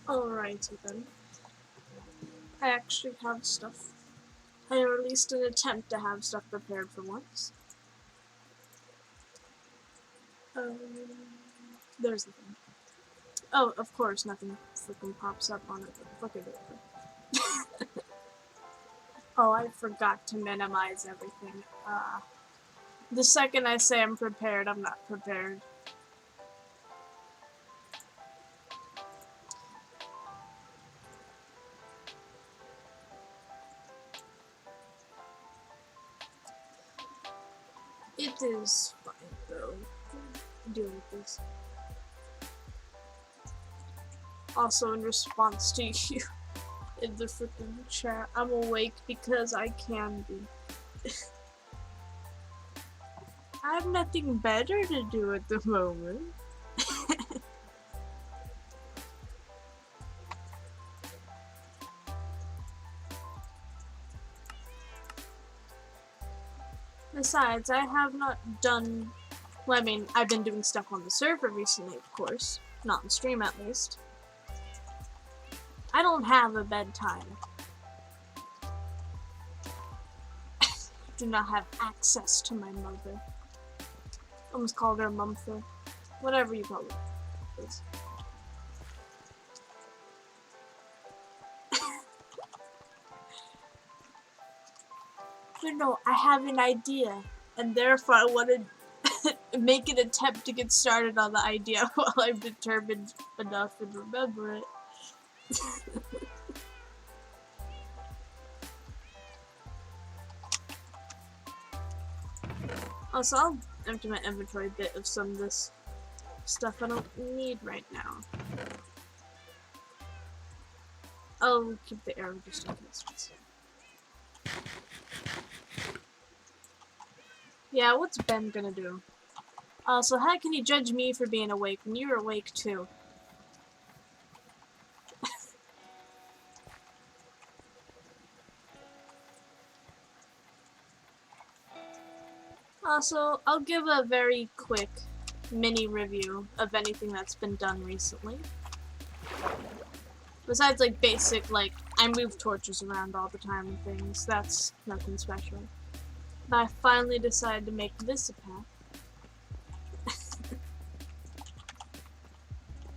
Alrighty then. I actually have stuff. Or at least an attempt to have stuff prepared for once. There's the thing. Oh, of course, nothing freaking pops up on it. Look at it. Oh, I forgot to minimize everything. The second I say I'm prepared, I'm not prepared. It is fine, though. Deal with this. Also, in response to you in the freaking chat, I'm awake because I can be. I have nothing better to do at the moment. Besides, I have not done... Well, I mean, I've been doing stuff on the server recently, of course. Not in stream, at least. I don't have a bedtime. Do not have access to my mother. Almost called her mumther. Whatever you call it. Please. But no, I have an idea, and therefore I want to make an attempt to get started on the idea while I'm determined enough and remember it. Also, I'll empty my inventory a bit of some of this stuff I don't need right now. I'll keep the arrow just in case. Yeah, what's Ben gonna do? Also, how can you judge me for being awake when you're awake too? Also, I'll give a very quick mini review of anything that's been done recently. Besides, like, basic, like, I move torches around all the time and things. That's nothing special. But I finally decided to make this a path.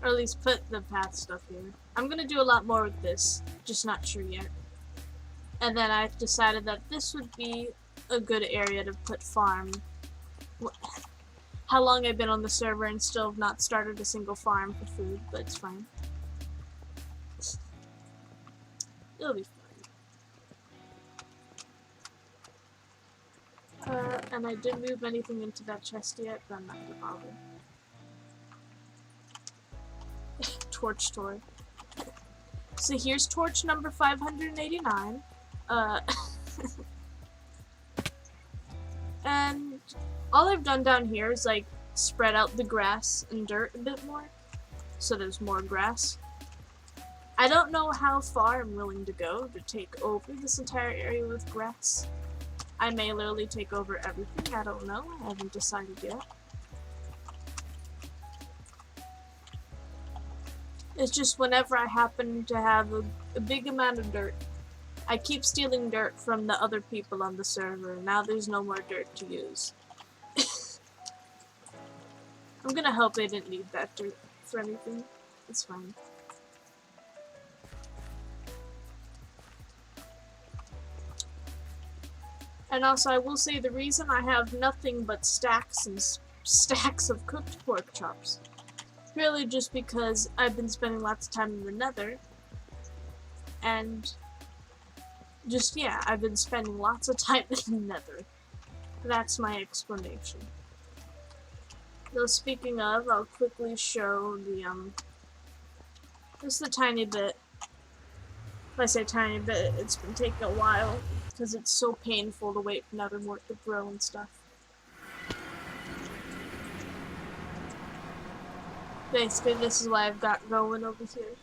Or at least put the path stuff here. I'm gonna do a lot more with this, just not sure yet. And then I decided that this would be a good area to put farm. How long I've been on the server and still have not started a single farm for food, but it's fine. It'll be fine. And I didn't move anything into that chest yet, but I'm not gonna bother. Torch toy. So here's torch number 589. And all I've done down here is like spread out the grass and dirt a bit more, so there's more grass. I don't know how far I'm willing to go to take over this entire area with grass. I may literally take over everything, I don't know, I haven't decided yet. It's just whenever I happen to have a big amount of dirt, I keep stealing dirt from the other people on the server, and now there's no more dirt to use. I'm gonna hope they didn't need that dirt for anything. It's fine. And also, I will say the reason I have nothing but stacks and stacks of cooked pork chops. Purely just because I've been spending lots of time in the Nether. And just, yeah, I've been spending lots of time in the Nether. That's my explanation. Though speaking of, I'll quickly show the, just a tiny bit. If I say tiny bit, it's been taking a while, because it's so painful to wait for Nether wart to grow and stuff. Basically, this is what I've got going over here.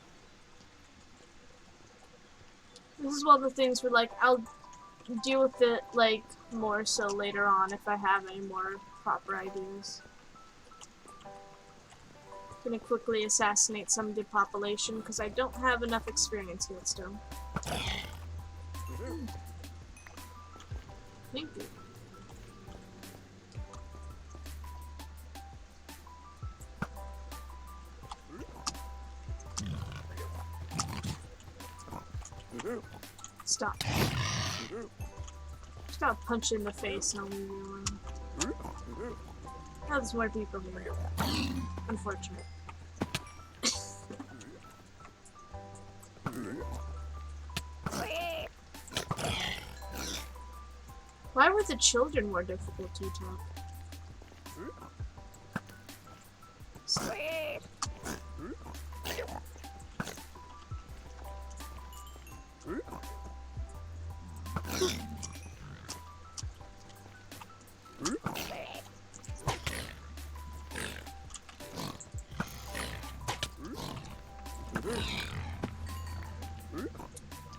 This is one of the things where, like, I'll deal with it, like, more so later on if I have any more proper ideas. Gonna quickly assassinate some of the population because I don't have enough experience yet still. Thank you. Stop. Stop punching in the face and I'll leave you alone. Now there's more people here. Unfortunate. Why were the children more difficult to attack?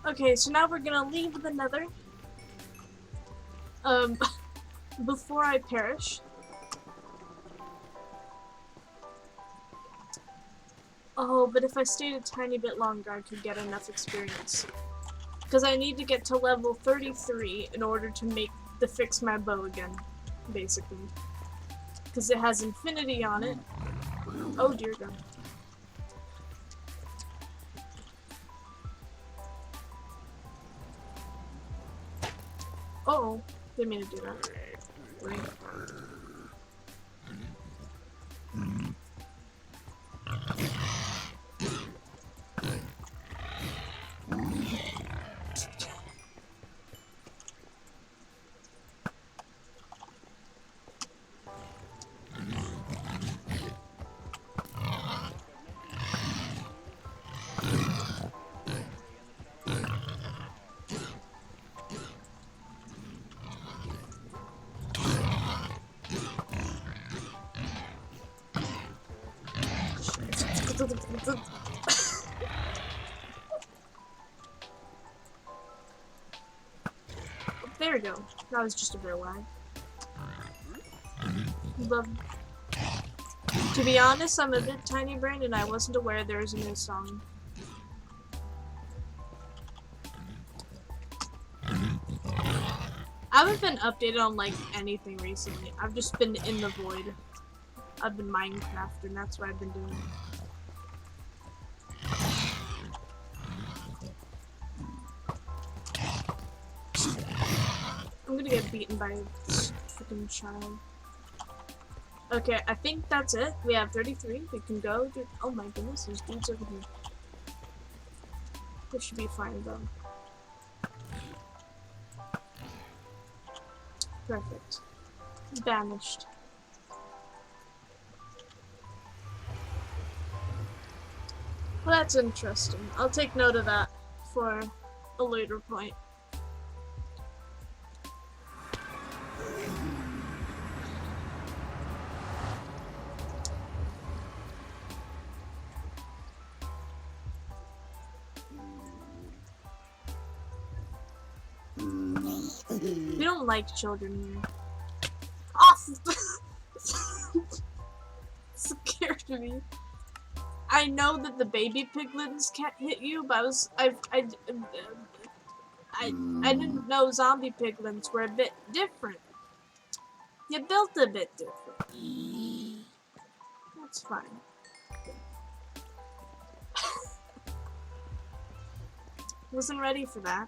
Okay, so now we're gonna leave the Nether. Before I perish. Oh, but if I stayed a tiny bit longer, I could get enough experience. Because I need to get to level 33 in order to fix my bow again, basically. Because it has infinity on it. Oh dear God. Uh-oh, didn't mean to do that. Wait. There we go. That was just a bit lag. But to be honest, I'm a bit tiny brain and I wasn't aware there was a new song. I haven't been updated on like anything recently. I've just been in the void. I've been Minecraft and that's what I've been doing. I'm gonna get beaten by this freaking child. Okay, I think that's it. We have 33. We can go. Oh my goodness, there's dudes over here. This should be fine though. Perfect. Banished. Well, that's interesting. I'll take note of that for a later point. We don't like children here. Off! Scared me. I know that the baby piglins can't hit you, but I didn't know zombie piglins were a bit different. You built a bit different. That's fine. Wasn't ready for that.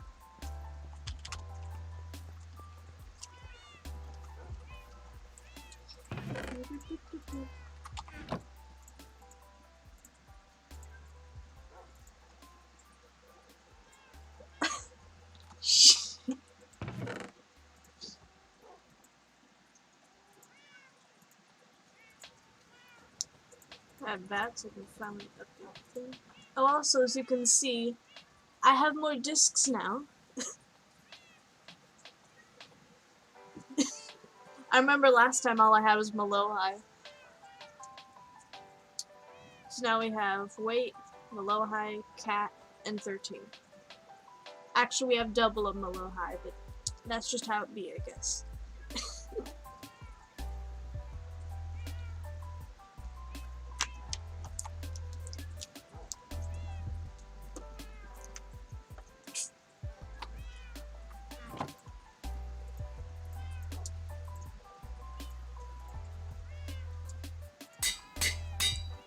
I have bats, I can finally update them. Oh, also, as you can see, I have more discs now. I remember last time all I had was Malohai. So now we have Wait, Malohai, Cat, and 13. Actually, we have double of Malohai, but that's just how it be, I guess.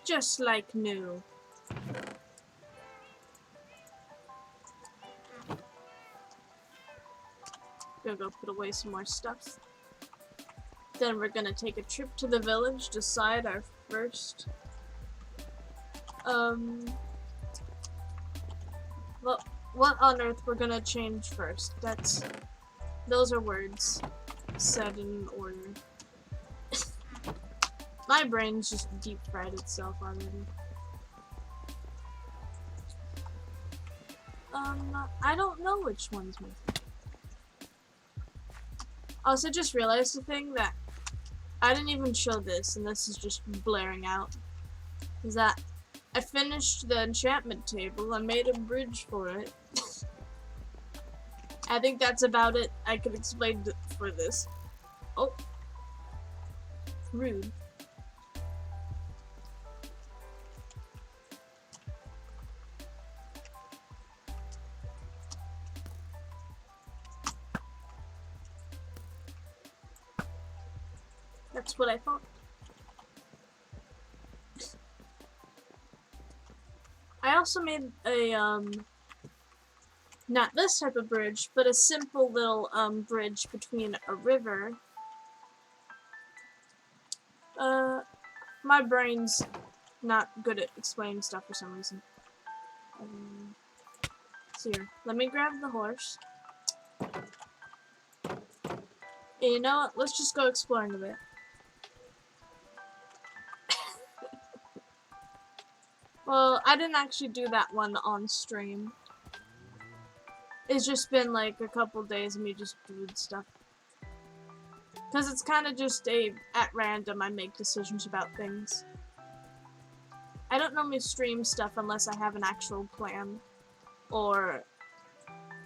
Just like new. Gonna go put away some more stuff. Then we're gonna take a trip to the village, decide our first well, what on earth we're gonna change first. Those are words said in order. My brain's just deep fried itself already. I don't know which one's my favorite. Also, just realized the thing that I didn't even show this, and this is just blaring out, is that I finished the enchantment table. I made a bridge for it. I think that's about it I could explain for this. Oh. Rude. That's what I thought. I also made a, not this type of bridge, but a simple little, bridge between a river. My brain's not good at explaining stuff for some reason. So here, let me grab the horse. And you know what? Let's just go exploring a bit. Well, I didn't actually do that one on stream. It's just been like a couple days of me just doing stuff. Because it's kind of just at random I make decisions about things. I don't normally stream stuff unless I have an actual plan. Or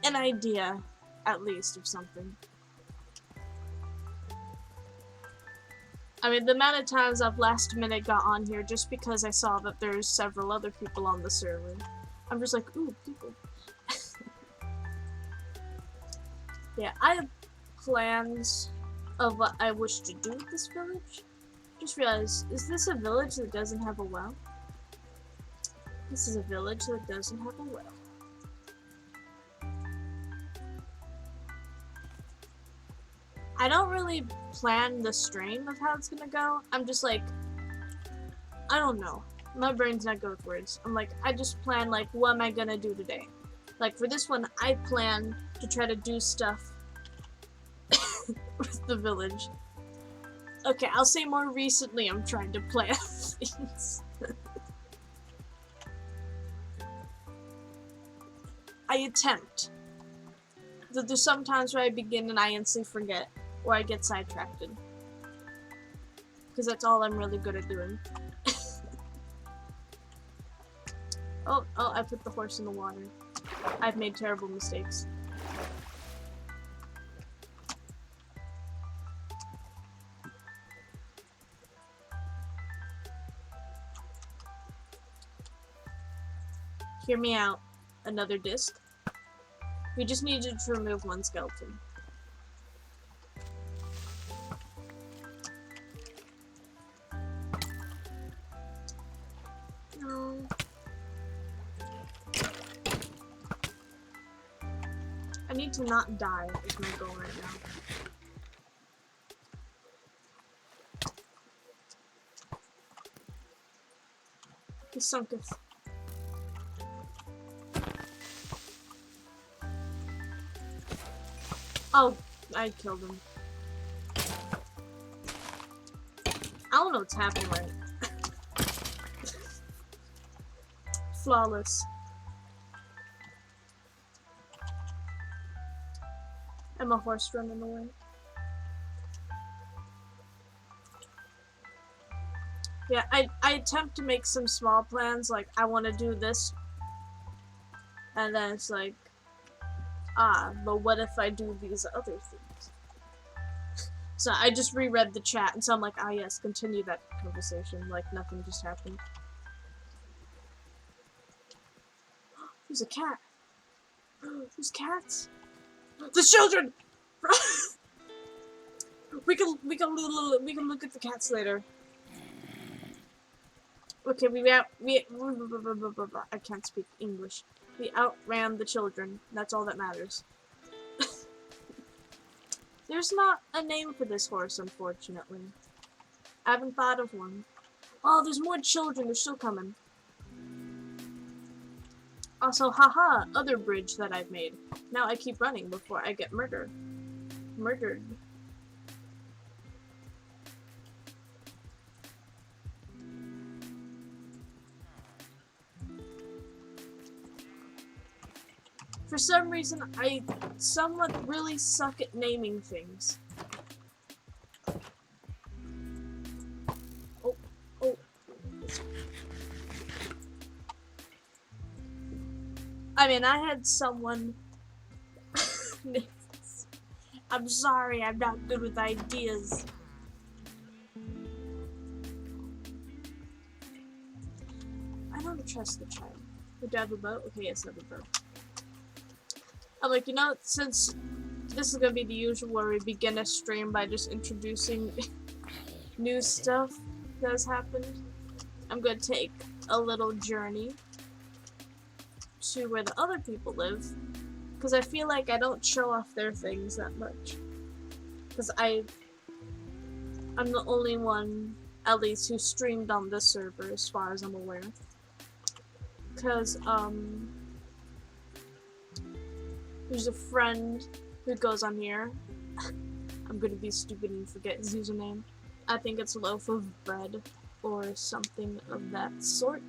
an idea, at least, of something. I mean, the amount of times I've last minute got on here just because I saw that there's several other people on the server. I'm just like, ooh, people. Yeah, I have plans of what I wish to do with this village. Just realized, is this a village that doesn't have a well? This is a village that doesn't have a well. I don't really plan the stream of how it's gonna go. I'm just like, I don't know. My brain's not good with words. I'm like, I just plan like, what am I gonna do today? Like for this one, I plan to try to do stuff with the village. Okay, I'll say more recently I'm trying to plan things. I attempt. There's sometimes where I begin and I instantly forget. Or I get sidetracked. Because that's all I'm really good at doing. Oh, I put the horse in the water. I've made terrible mistakes. Hear me out. Another disc. We just needed to remove one skeleton. I need to not die is my goal right now. He sunketh. Oh, I killed him. I don't know what's happening right. Flawless. I'm a horse running away. Yeah, I attempt to make some small plans, like I want to do this, and then it's like, but what if I do these other things? So I just reread the chat, and so I'm like, yes, continue that conversation, like nothing just happened. There's a cat. There's cats. The children. we can look at the cats later. Okay, I can't speak English. We outran the children. That's all that matters. There's not a name for this horse, unfortunately. I haven't thought of one. Oh, there's more children. They're still coming. Also, haha, other bridge that I've made. Now I keep running before I get murdered. For some reason, I somewhat really suck at naming things. Oh, oh. I mean, I had someone... I'm sorry, I'm not good with ideas. I don't trust the child. Would you have a boat? Okay, yes, I have a boat. I'm like, you know, since this is gonna be the usual where we begin a stream by just introducing new stuff that has happened, I'm gonna take a little journey to where the other people live, because I feel like I don't show off their things that much. Because I'm the only one, at least, who streamed on this server, as far as I'm aware. Because, there's a friend who goes on here. I'm gonna be stupid and forget his username. I think it's Loaf of Bread, or something of that sort.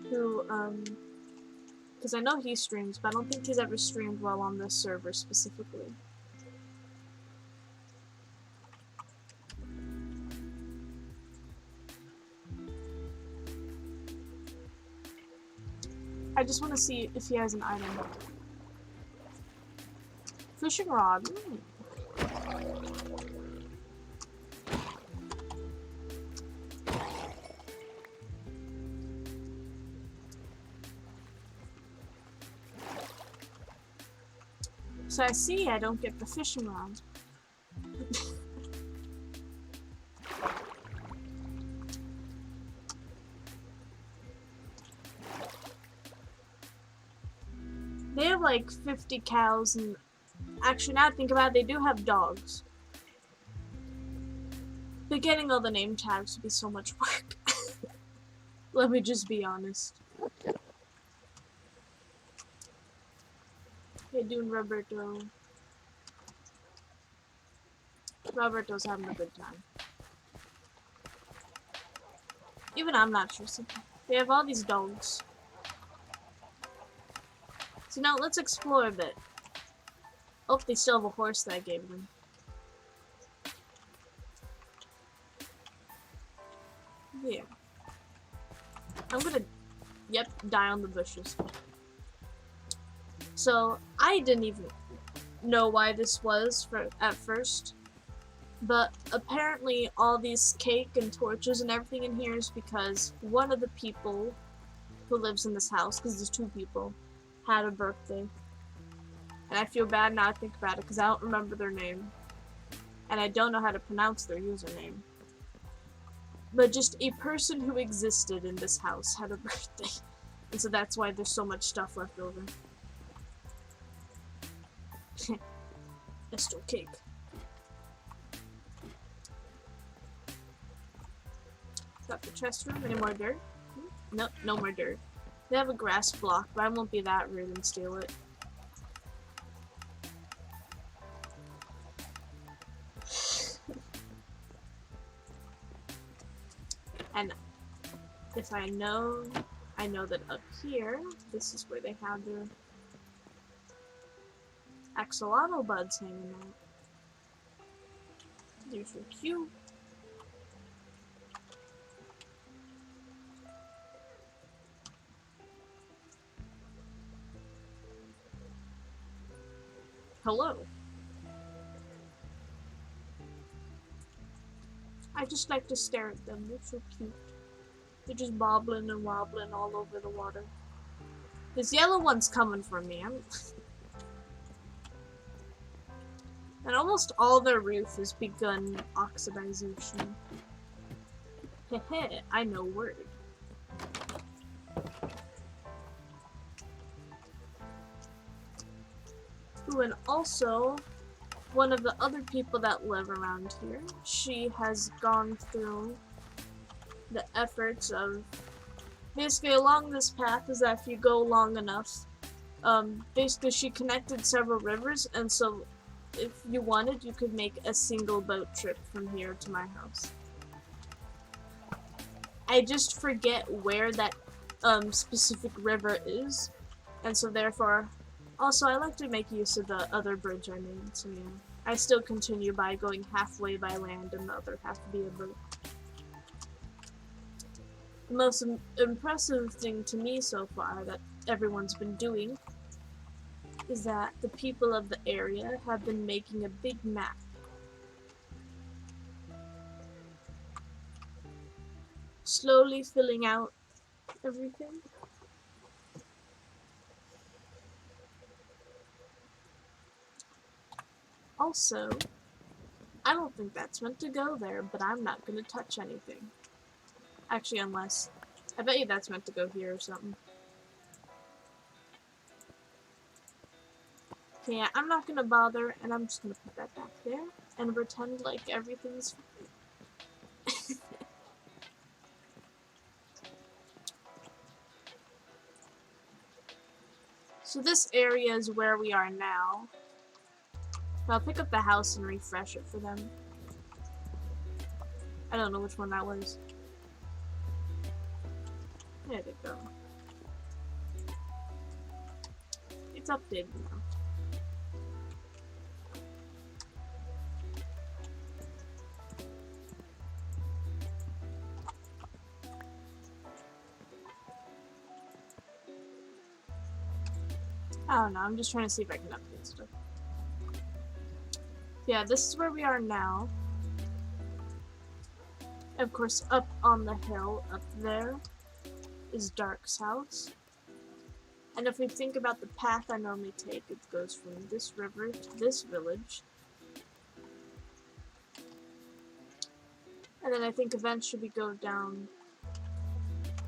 Who, because I know he streams, but I don't think he's ever streamed well on this server specifically. I just want to see if he has an item. Fishing rod. So I see I don't get the fishing rod. They have like 50 cows and actually now I think about it, they do have dogs. But getting all the name tags would be so much work. Let me just be honest. Hey, doing Roberto. Roberto's having a good time. Even I'm not sure. They have all these dogs. So now let's explore a bit. Oh, they still have a horse that I gave them. Yeah. I'm gonna, yep, die on the bushes. So, I didn't even know why this was at first. But apparently all these cake and torches and everything in here is because one of the people who lives in this house, because there's two people, had a birthday. And I feel bad now I think about it because I don't remember their name. And I don't know how to pronounce their username. But just a person who existed in this house had a birthday. And so that's why there's so much stuff left over. It's still cake. Got the chest room. Any more dirt? Nope, no more dirt. They have a grass block, but I won't be that rude and steal it. And if I know that up here, this is where they have their axolotl buds hanging out. They're so cute. Hello. I just like to stare at them. They're so cute. They're just bobbling and wobbling all over the water. This yellow one's coming for me. And almost all their roof has begun oxidization. Heh, I know word. Ooh, and also, one of the other people that live around here, she has gone through the efforts of, basically along this path is that if you go long enough, basically she connected several rivers, and so if you wanted, you could make a single boat trip from here to my house. I just forget where that specific river is, and so therefore, also I like to make use of the other bridge I made, so yeah. I still continue by going halfway by land and the other half via boat. The most impressive thing to me so far that everyone's been doing is that the people of the area have been making a big map. Slowly filling out everything. Also, I don't think that's meant to go there, but I'm not gonna touch anything. Actually, unless... I bet you that's meant to go here or something. Okay, yeah, I'm not gonna bother, and I'm just gonna put that back there, and pretend like everything's fine. So this area is where we are now. I'll pick up the house and refresh it for them. I don't know which one that was. There they go. It's updated now. I don't know, I'm just trying to see if I can update stuff. Yeah, this is where we are now. Of course, up on the hill, up there, is Dark's house. And if we think about the path I normally take, it goes from this river to this village. And then I think eventually we go down...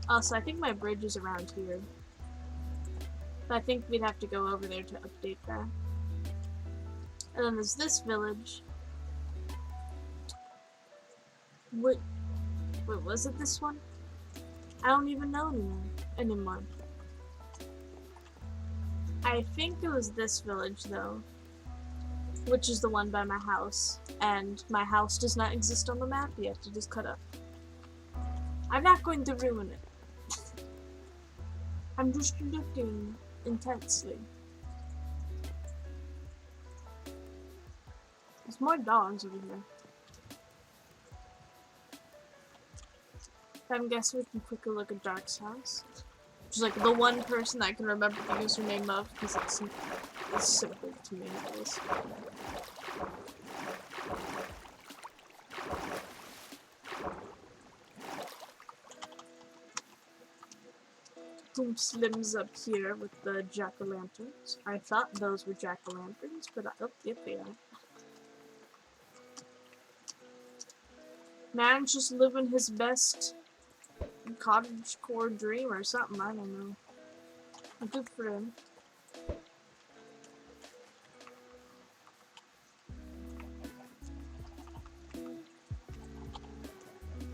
Also, I think my bridge is around here. But I think we'd have to go over there to update that. And then there's this village. Wait, was it this one? I don't even know anymore. I think it was this village, though. Which is the one by my house. And my house does not exist on the map yet. It is cut up. I'm not going to ruin it. I'm just looking intensely. There's more dogs over here. I'm guessing we can quickly look at Dark's house. Which is like the one person I can remember the username of, because it's simple to me at least. Slim's up here with the jack-o'-lanterns. I thought those were jack-o'-lanterns, but oh, yep, they are. Man's just living his best cottagecore dream or something, I don't know. Good for him.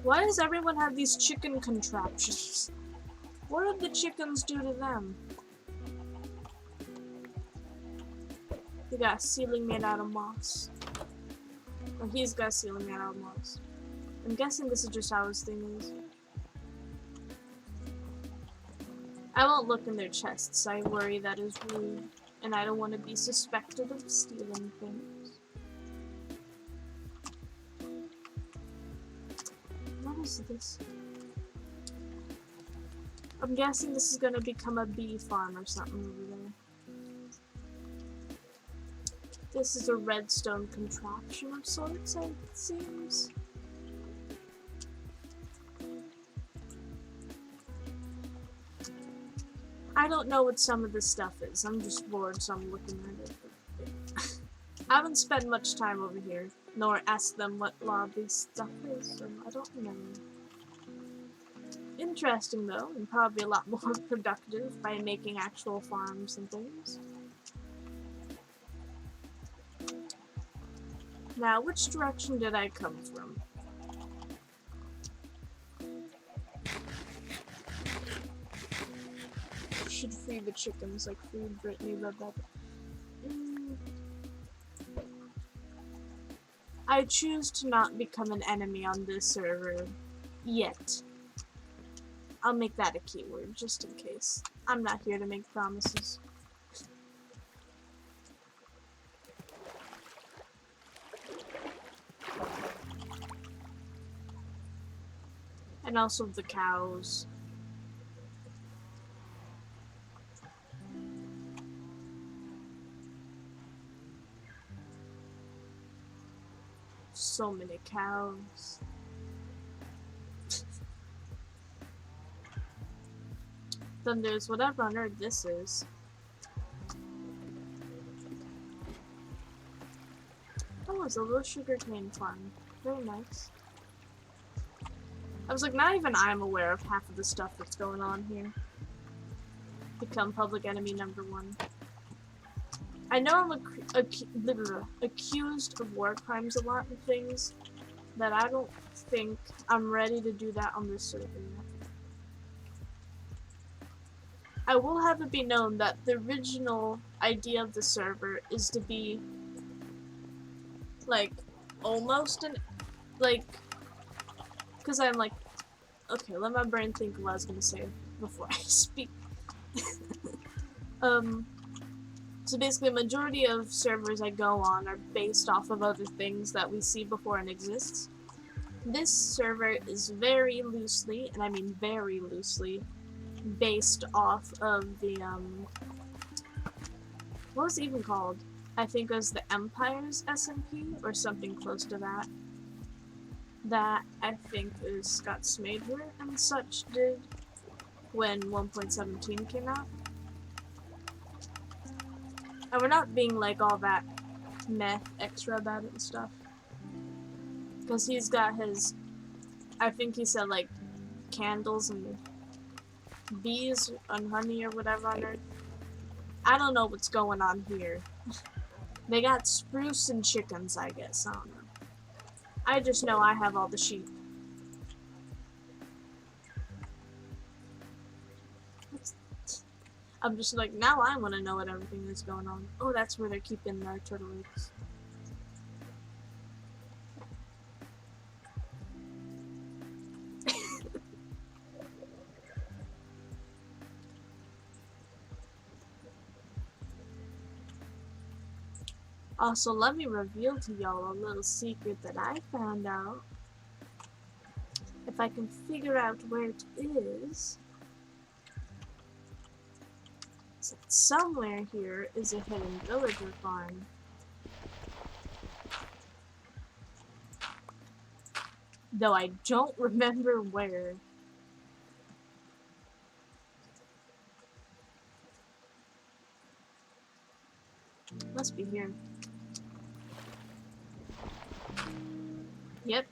Why does everyone have these chicken contraptions? What did the chickens do to them? They got a ceiling made out of moss. Or he's got a ceiling made out of moss. I'm guessing this is just how his thing is. I won't look in their chests. I worry that is rude. And I don't want to be suspected of stealing things. What is this? I'm guessing this is gonna become a bee farm or something over there. This is a redstone contraption of sorts, it seems. I don't know what some of this stuff is. I'm just bored, so I'm looking at it. I haven't spent much time over here, nor asked them what a lot of this stuff is, so I don't know. Interesting though, and probably a lot more productive by making actual farms and things. Now, which direction did I come from? Should free the chickens like free Brittany Rebecca. I choose to not become an enemy on this server yet. I'll make that a keyword just in case. I'm not here to make promises. And also the cows. So many cows. Then there's whatever on earth this is. Oh, it's a little sugarcane farm. Very nice. I was like, not even I'm aware of half of the stuff that's going on here. Become public enemy #1. I know I'm accused of war crimes a lot and things, that I don't think I'm ready to do that on this server yet. I will have it be known that the original idea of the server is to be, like, almost an, like, because I'm like, okay, let my brain think of what I was going to say before I speak. So basically, a majority of servers I go on are based off of other things that we see before and exists. This server is very loosely, and I mean very loosely, based off of the, what was it even called? I think it was the Empire's SMP, or something close to that. That, I think, is Scott Smader and such did when 1.17 came out. And we're not being, like, all that meh extra about it and stuff. Because he's got his, I think he said, like, candles and bees and honey or whatever on Earth. I don't know what's going on here. They got spruce and chickens, I guess. I don't know. I just know I have all the sheep. I'm just like, now I want to know what everything is going on. Oh, that's where they're keeping their turtle eggs. Also, let me reveal to y'all a little secret that I found out. If I can figure out where it is. So somewhere here is a hidden villager farm. Though I don't remember where. Must be here. Yep.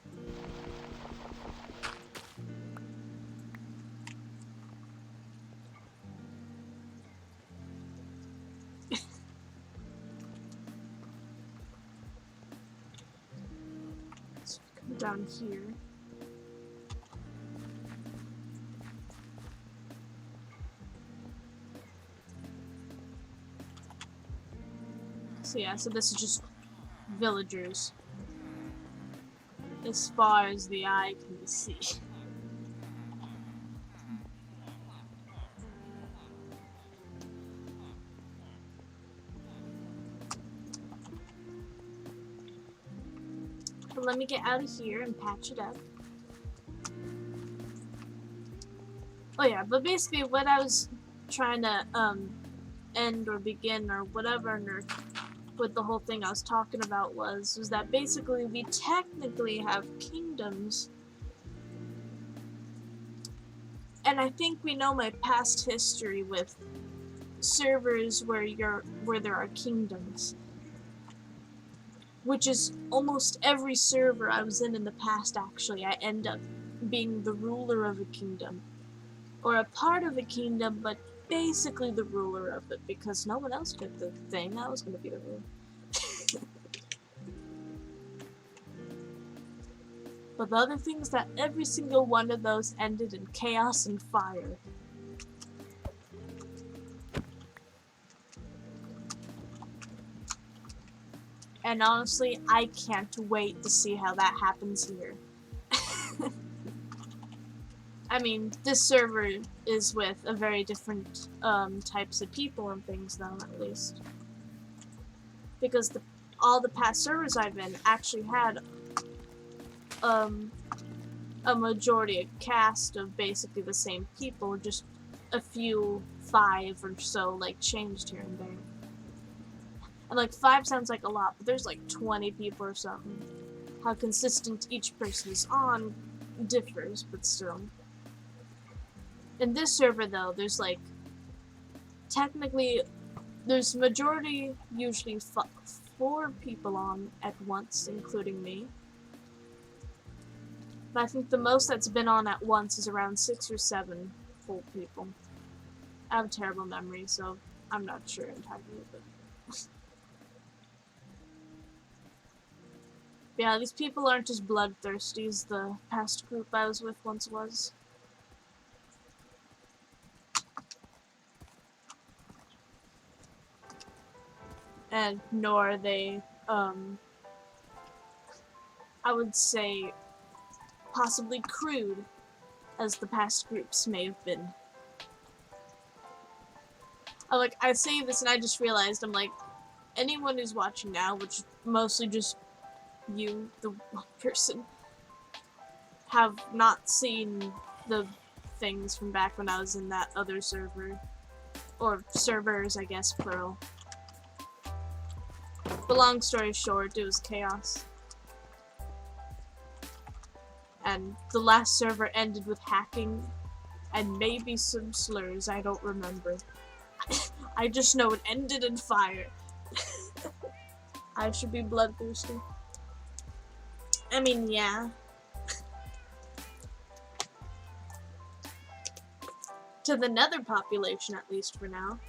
Let's come down here. So yeah, so this is just villagers. As far as the eye can see. But let me get out of here and patch it up. Oh yeah, but basically what I was trying to end or begin or whatever with the whole thing I was talking about was that basically we technically have kingdoms. And I think we know my past history with servers where there are kingdoms. Which is almost every server I was in the past, actually. I end up being the ruler of a kingdom. or a part of the kingdom, but basically the ruler of it, because no one else did the thing. I was gonna be the ruler. But the other thing is that every single one of those ended in chaos and fire. And honestly, I can't wait to see how that happens here. I mean, this server is with a very different types of people and things, though, at least. Because all the past servers I've been actually had a majority, a cast of basically the same people, just a few, 5 or so, like, changed here and there. And, like, 5 sounds like a lot, but there's, like, 20 people or something. How consistent each person is on differs, but still. In this server, though, there's, like, technically, there's majority, usually 4 people on at once, including me. But I think the most that's been on at once is around 6 or 7 full people. I have a terrible memory, so I'm not sure entirely, but... Yeah, these people aren't as bloodthirsty as the past group I was with once was. And nor are they, I would say, possibly crude as the past groups may have been. I say this and I just realized, I'm like, anyone who's watching now, which is mostly just you, the one person, have not seen the things from back when I was in that other server. Or servers, I guess, plural. But long story short, it was chaos. And the last server ended with hacking and maybe some slurs, I don't remember. I just know it ended in fire. I should be bloodthirsty. I mean, yeah. To the nether population, at least for now.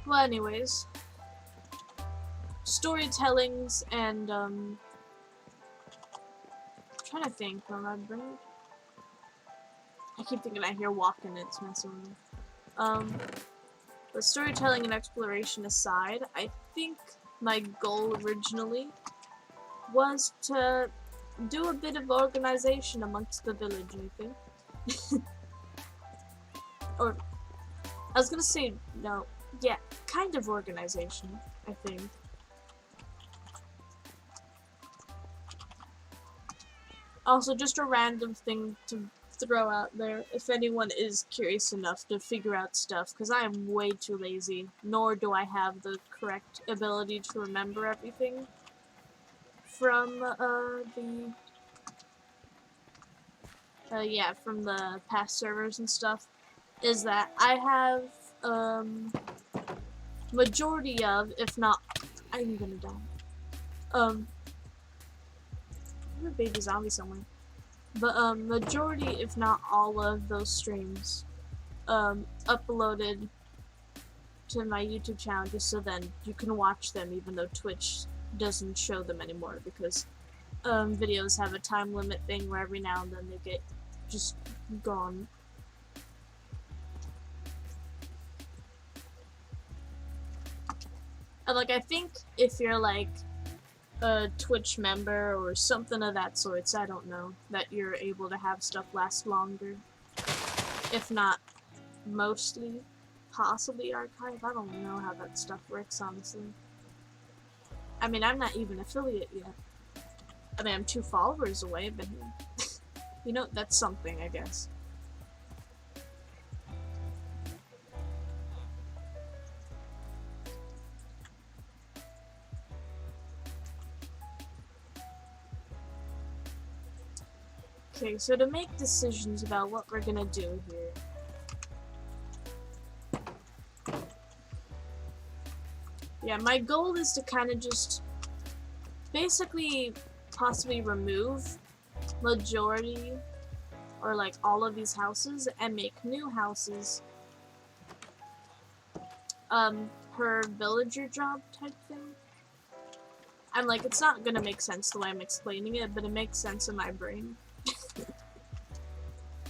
Well, anyways. Storytellings and, I'm trying to think, remember? I keep thinking I hear walking and it's messing with me. But storytelling and exploration aside, I think my goal originally was to do a bit of organization amongst the village, I think. Or, I was gonna say, no, yeah, kind of organization, I think. Also, just a random thing to throw out there, if anyone is curious enough to figure out stuff, because I am way too lazy, nor do I have the correct ability to remember everything from, from the past servers and stuff, is that I have, majority of, if not, I'm gonna die. There's a baby zombie somewhere. But, majority, if not all of those streams, uploaded to my YouTube channel just so then you can watch them even though Twitch doesn't show them anymore because, videos have a time limit thing where every now and then they get just gone. And, like, I think if you're, like, a Twitch member or something of that sorts, I don't know, that you're able to have stuff last longer. If not, mostly, possibly archive. I don't know how that stuff works, honestly. I mean, I'm not even affiliate yet. I mean, I'm 2 followers away, but you know, that's something, I guess. Okay, so to make decisions about what we're gonna do here. Yeah, my goal is to kind of just basically possibly remove majority or like all of these houses and make new houses per villager job type thing. I'm like, it's not gonna make sense the way I'm explaining it, but it makes sense in my brain.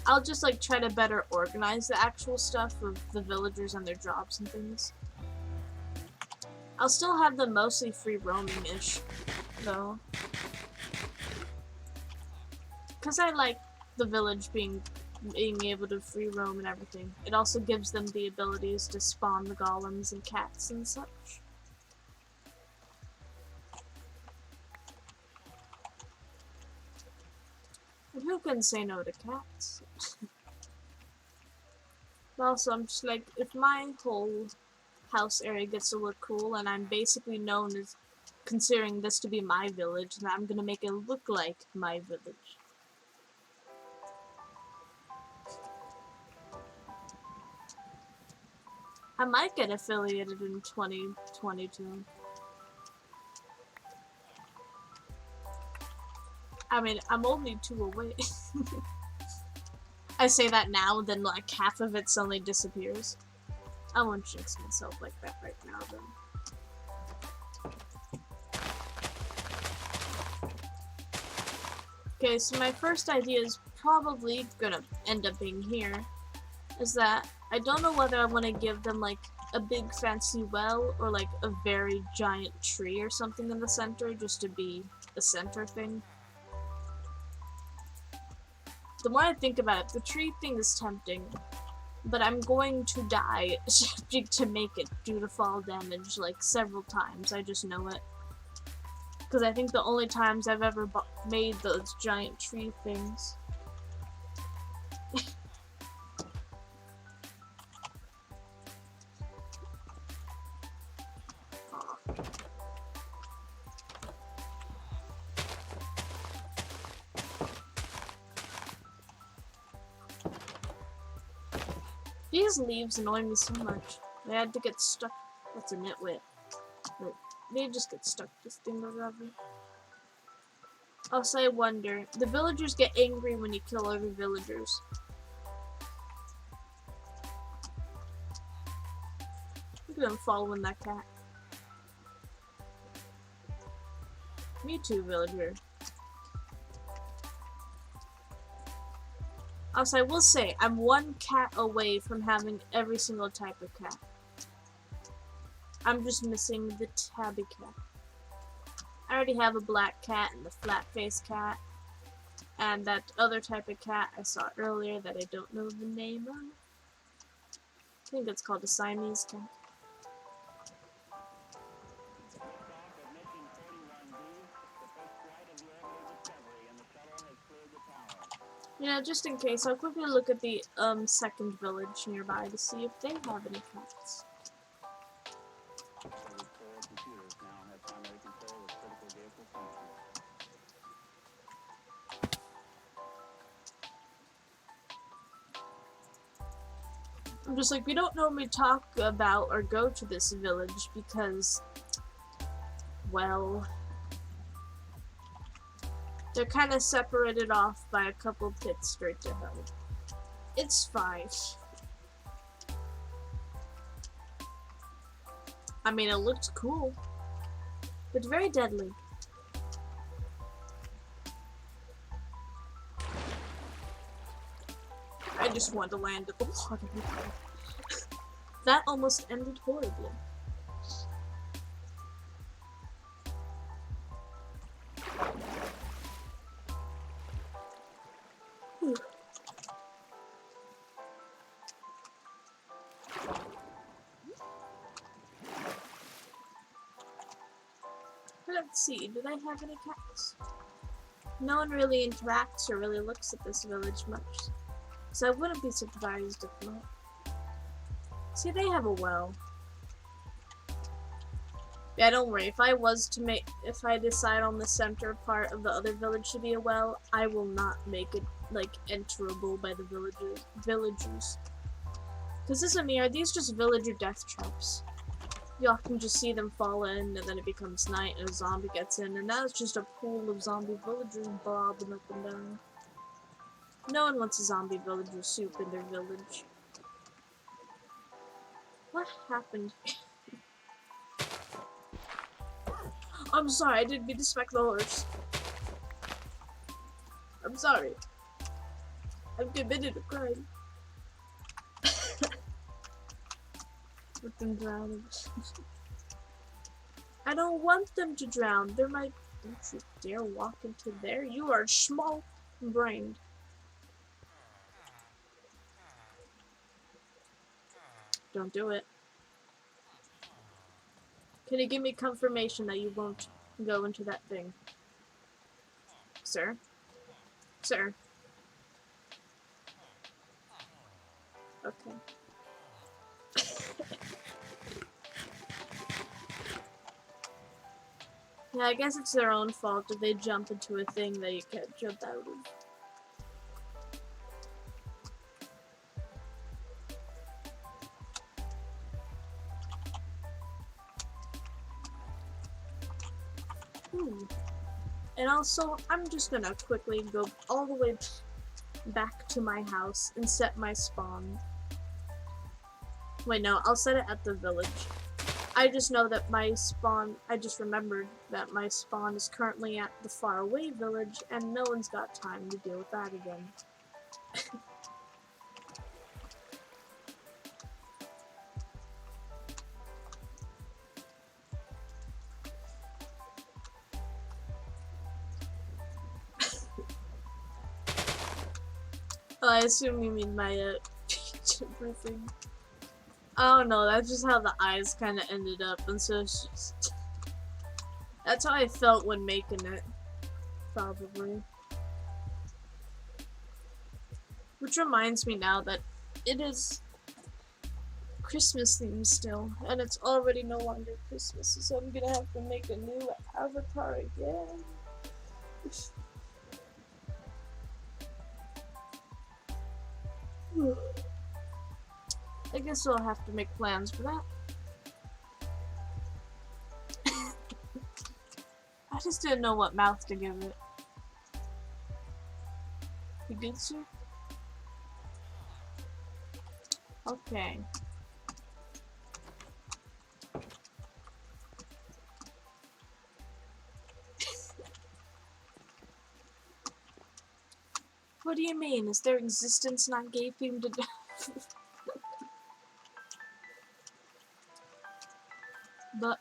I'll just like try to better organize the actual stuff of the villagers and their jobs and things. I'll still have them mostly free roaming-ish, though. Because I like the village being able to free roam and everything. It also gives them the abilities to spawn the golems and cats and such. And who can say no to cats? But also, I'm just like, if my whole house area gets to look cool and I'm basically known as considering this to be my village, then I'm gonna make it look like my village. I might get affiliated in 2022. I mean, I'm only 2 away. I say that now, then like half of it suddenly disappears. I won't jinx myself like that right now, though. Okay, so my first idea is probably gonna end up being here. Is that I don't know whether I want to give them like a big fancy well or like a very giant tree or something in the center just to be a center thing. The more I think about it, the tree thing is tempting, but I'm going to die to make it due to fall damage like several times. I just know it. Because I think the only times I've ever made those giant tree things. These leaves annoy me so much. They had to get stuck. That's a nitwit. But they just get stuck to this thing or whatever. Also, I wonder, the villagers get angry when you kill other villagers. Look at them following that cat. Me too, villager. Also, I will say, I'm 1 cat away from having every single type of cat. I'm just missing the tabby cat. I already have a black cat and the flat-faced cat. And that other type of cat I saw earlier that I don't know the name of. I think it's called a Siamese cat. Yeah, just in case, I'll quickly look at the second village nearby to see if they have any cats. I'm just like, we don't normally talk about or go to this village because, well, they're kind of separated off by a couple pits straight to hell. It's fine. I mean, it looked cool, but very deadly. I just want to land at the water. That almost ended horribly. Let's see, do they have any cats? No one really interacts or really looks at this village much, so I wouldn't be surprised if not. See, they have a well. Yeah, don't worry, if I decide on the center part of the other village to be a well, I will not make it, like, enterable by the villagers. Because this is me, are these just villager death traps? You often just see them fall in, and then it becomes night, and a zombie gets in, and now it's just a pool of zombie villagers bobbing up and down. No one wants a zombie villager soup in their village. What happened? I'm sorry, I didn't mean to smack the horse. I'm sorry. I've committed a crime. Let them drown. I don't want them to drown. They're my... Don't you dare walk into there. You are small-brained. Don't do it. Can you give me confirmation that you won't go into that thing? Sir? Sir? Okay. Yeah, I guess it's their own fault if they jump into a thing that you can't jump out of. And also, I'm just gonna quickly go all the way back to my house and set my spawn. Wait, no, I'll set it at the village. I just know that my spawn, I just remembered that my spawn is currently at the faraway village, and no one's got time to deal with that again. Oh, I assume you mean my picture proofing. Oh no, that's just how the eyes kind of ended up, and so it's just... That's how I felt when making it, probably. Which reminds me now that it is Christmas themed still, and it's already no longer Christmas, so I'm gonna have to make a new avatar again. I guess I'll have to make plans for that. I just didn't know what mouth to give it. You good, sir? Okay. What do you mean? Is their existence not gaping to death? But,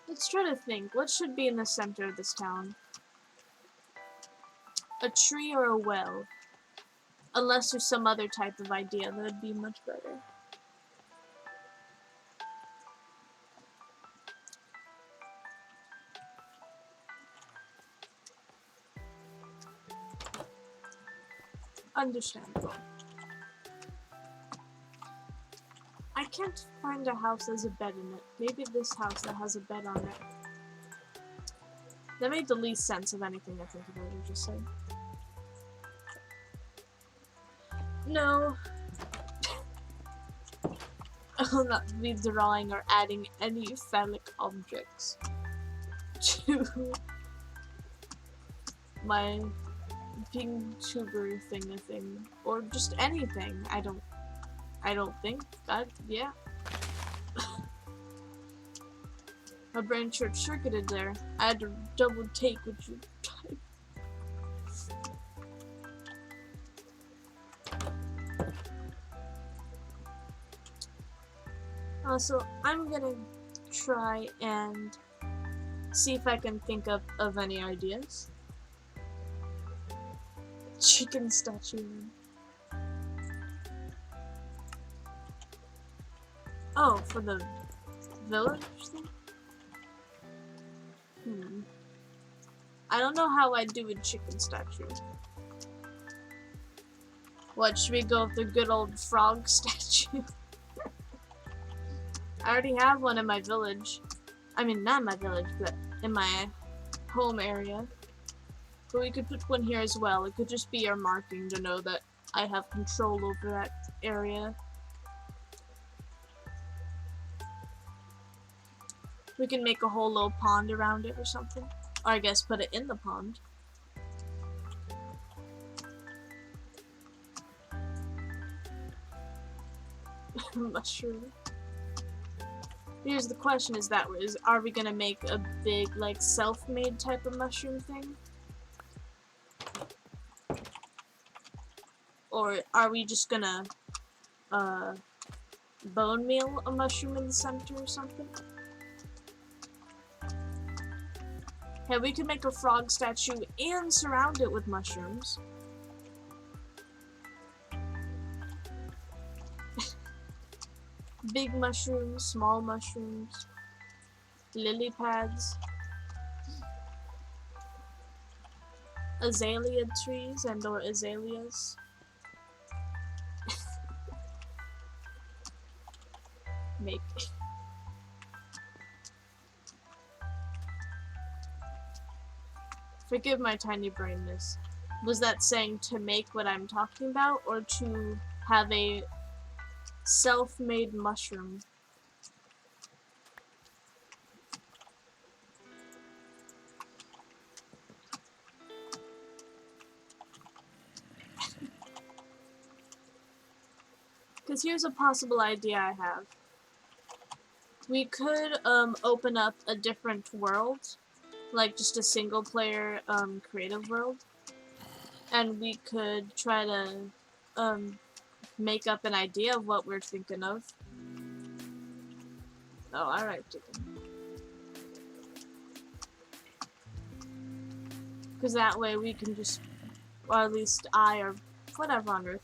let's try to think. What should be in the center of this town? A tree or a well? Unless there's some other type of idea that would be much better. Understandable. I can't find a house that has a bed in it. Maybe this house that has a bed on it. That made the least sense of anything I think about it just said. No. I will not be drawing or adding any phallic objects to my Pingtuber thing, or just anything. I don't think that, yeah. My brain short-circuited there. I had to double take what you typed. So I'm gonna try and see if I can think of any ideas. Chicken statue. Oh, for the village thing? I don't know how I'd do a chicken statue. What, should we go with the good old frog statue? I already have one in my village. I mean, not in my village, but in my home area. But we could put one here as well. It could just be our marking to know that I have control over that area. We can make a whole little pond around it or something. Or I guess put it in the pond. Mushroom. Here's the question, are we gonna make a big, like, self-made type of mushroom thing? Or are we just gonna, bone meal a mushroom in the center or something? Hey, we could make a frog statue and surround it with mushrooms. Big mushrooms, small mushrooms, lily pads, azalea trees and or azaleas. Make. Forgive my tiny brainness. Was that saying to make what I'm talking about, or to have a self-made mushroom? Because here's a possible idea I have. We could open up a different world, like just a single player creative world, and we could try to make up an idea of what we're thinking of. Oh, alright, chicken. Because that way we can just, or at least I, or whatever on Earth,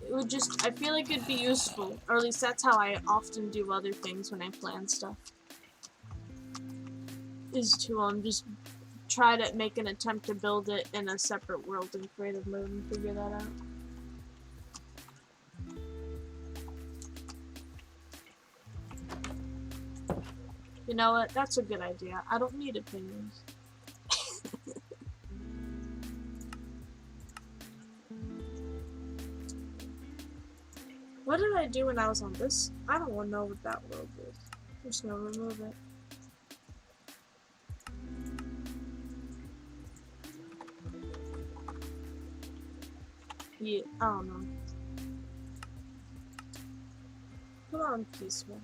it would just, I feel like it'd be useful, or at least that's how I often do other things when I plan stuff, is to just try to make an attempt to build it in a separate world in creative mode and figure that out. You know what? That's a good idea. I don't need opinions. What did I do when I was on this? I don't want to know what that world is. I'm just gonna remove it. Yeah, I don't know. Put on peaceful.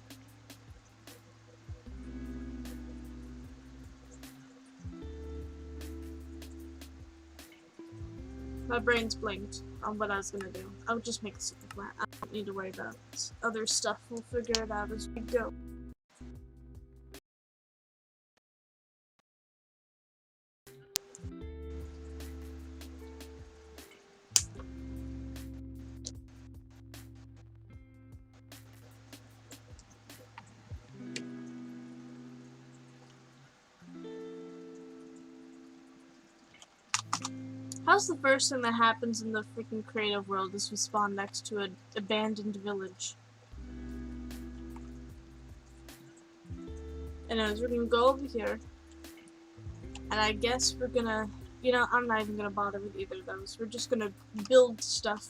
My brain's blinked on what I was gonna do. I would just make it super flat. I don't need to worry about other stuff. We'll figure it out as we go. How's the first thing that happens in the freaking creative world is we spawn next to an abandoned village? And as we're gonna go over here, and I guess we're gonna, you know, I'm not even gonna bother with either of those. We're just gonna build stuff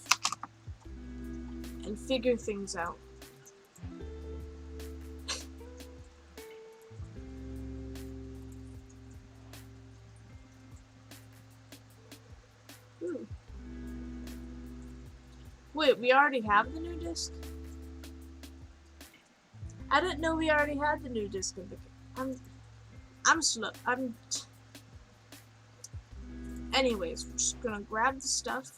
and figure things out. Ooh. Wait, we already have the new disc? I didn't know we already had the new disc in the game. I'm slow. Anyways, we're just gonna grab the stuff.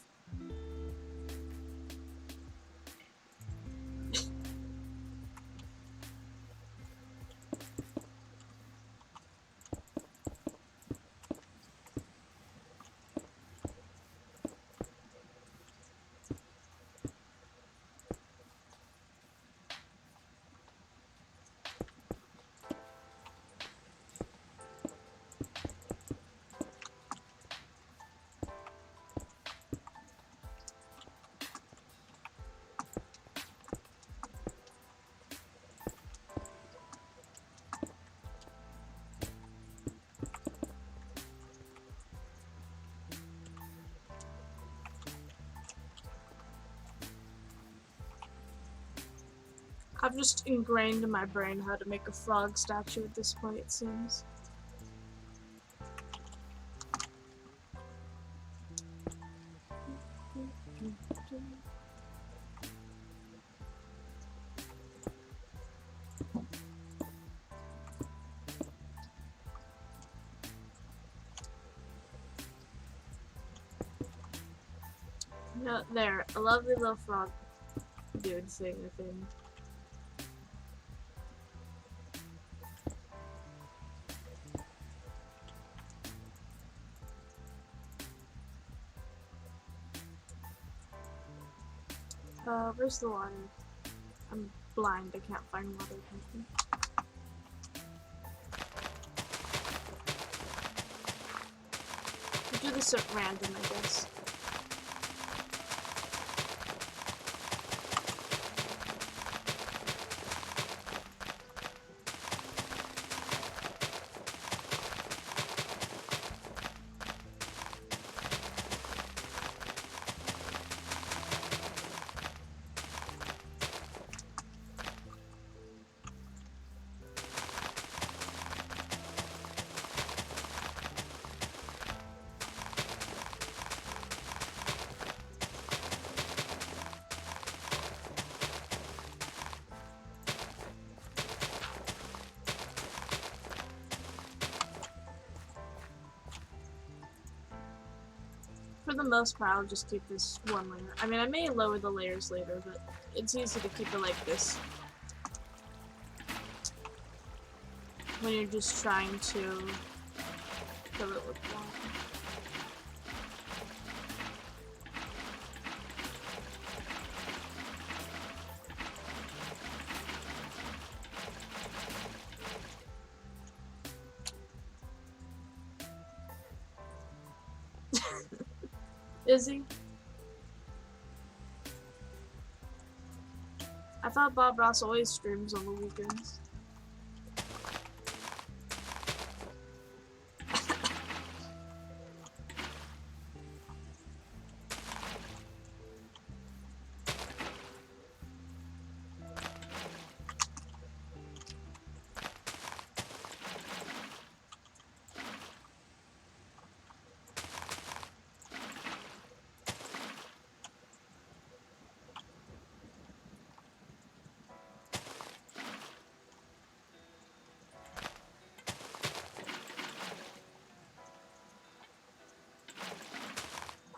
I've just ingrained in my brain how to make a frog statue at this point, it seems. No, there, a lovely little frog dude saying the thing. Where's the water? I'm blind, I can't find water. We'll do this at random, I guess. For the most part, I'll just keep this one layer. I mean, I may lower the layers later, but it's easy to keep it like this when you're just trying to fill it with water. Is he? I thought Bob Ross always streams on the weekends.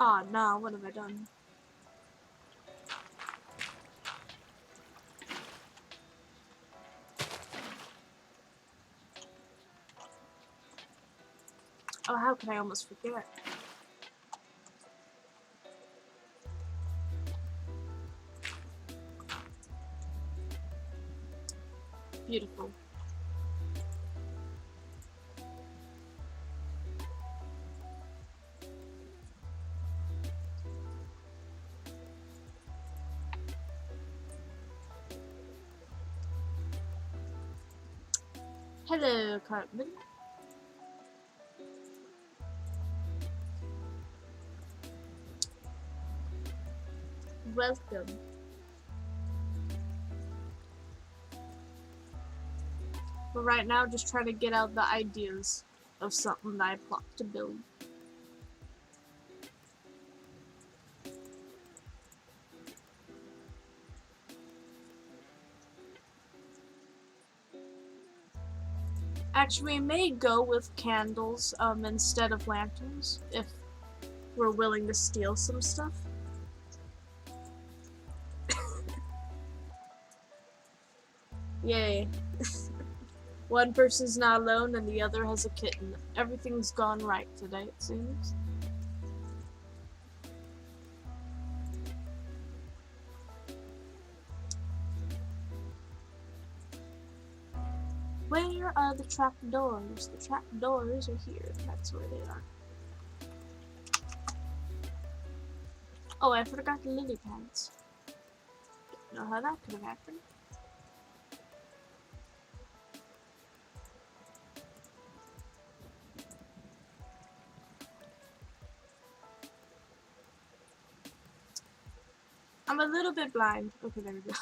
Aw, no, what have I done? Oh, how could I almost forget? Beautiful. Hello, Cartman. Welcome. But right now, just trying to get out the ideas of something that I plot to build. Actually, we may go with candles instead of lanterns if we're willing to steal some stuff. Yay. One person's not alone and the other has a kitten. Everything's gone right today, it seems. Where are the trapdoors? The trapdoors are here. That's where they are. Oh, I forgot the lily pads. Don't know how that could have happened. I'm a little bit blind. Okay, there we go.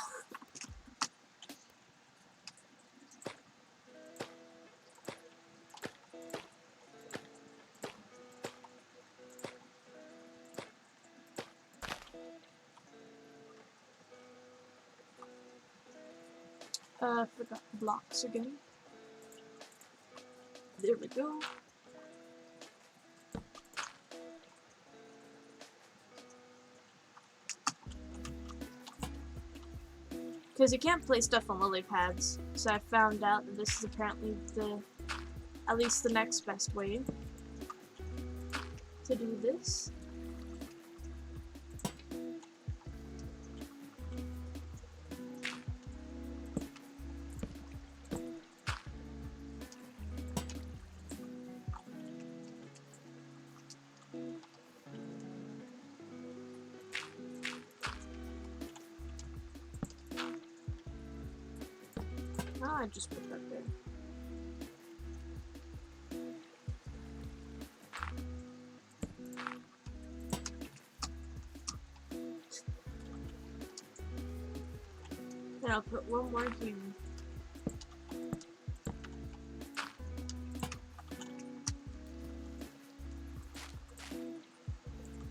Forgot the blocks again. There we go. Because you can't place stuff on lily pads, so I found out that this is apparently at least the next best way to do this. Oh, I just put that there. And I'll put one more here.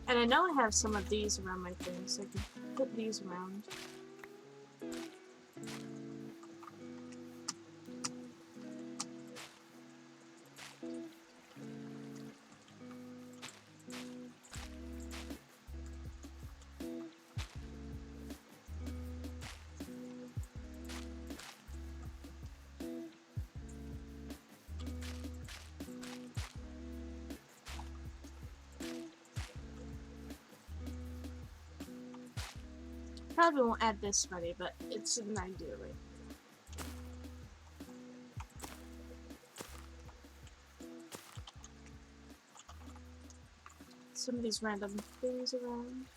And I know I have some of these around my thing, so I can put these around. Probably won't add this many, but it's an idea, right? Some of these random things around.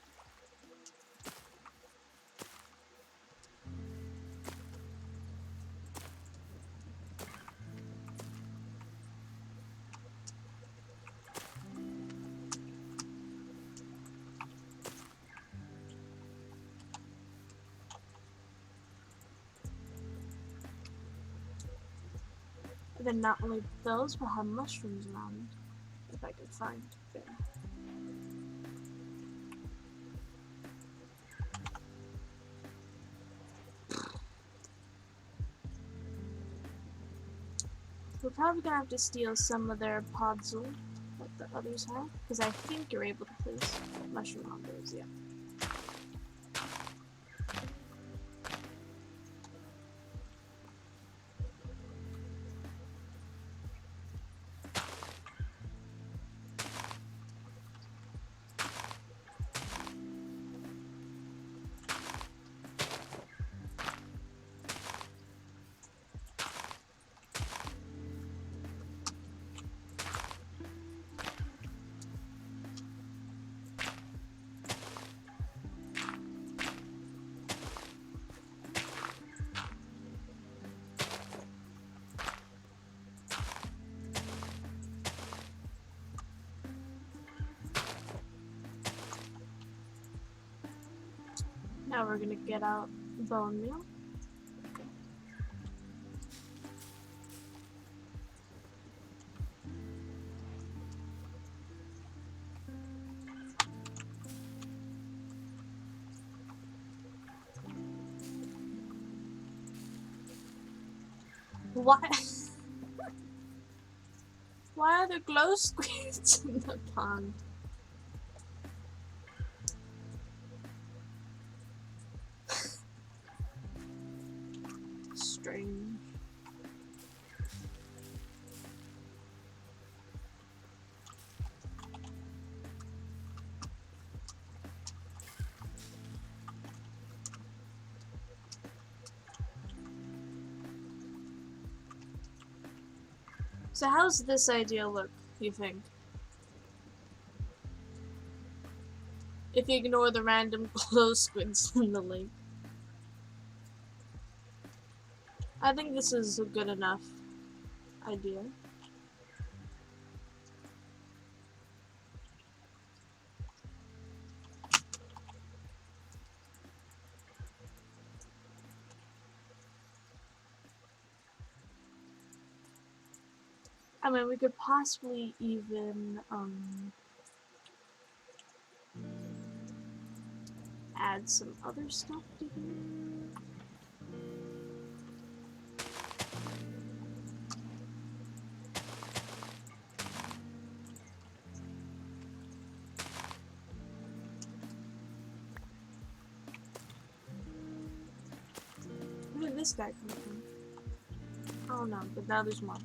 And then not only those, but have mushrooms around, if I can find them. We're probably gonna have to steal some of their podzol that the others have, because I think you're able to place mushroom on those, yeah. Now we're gonna get out bone meal. Why? Why are there glow squids in the pond? Strange. So how's this idea look, you think? If you ignore the random glow squids in the lake. I think this is a good enough idea. I mean, we could possibly even, add some other stuff to here. this guy come from? Oh no, but now there's more.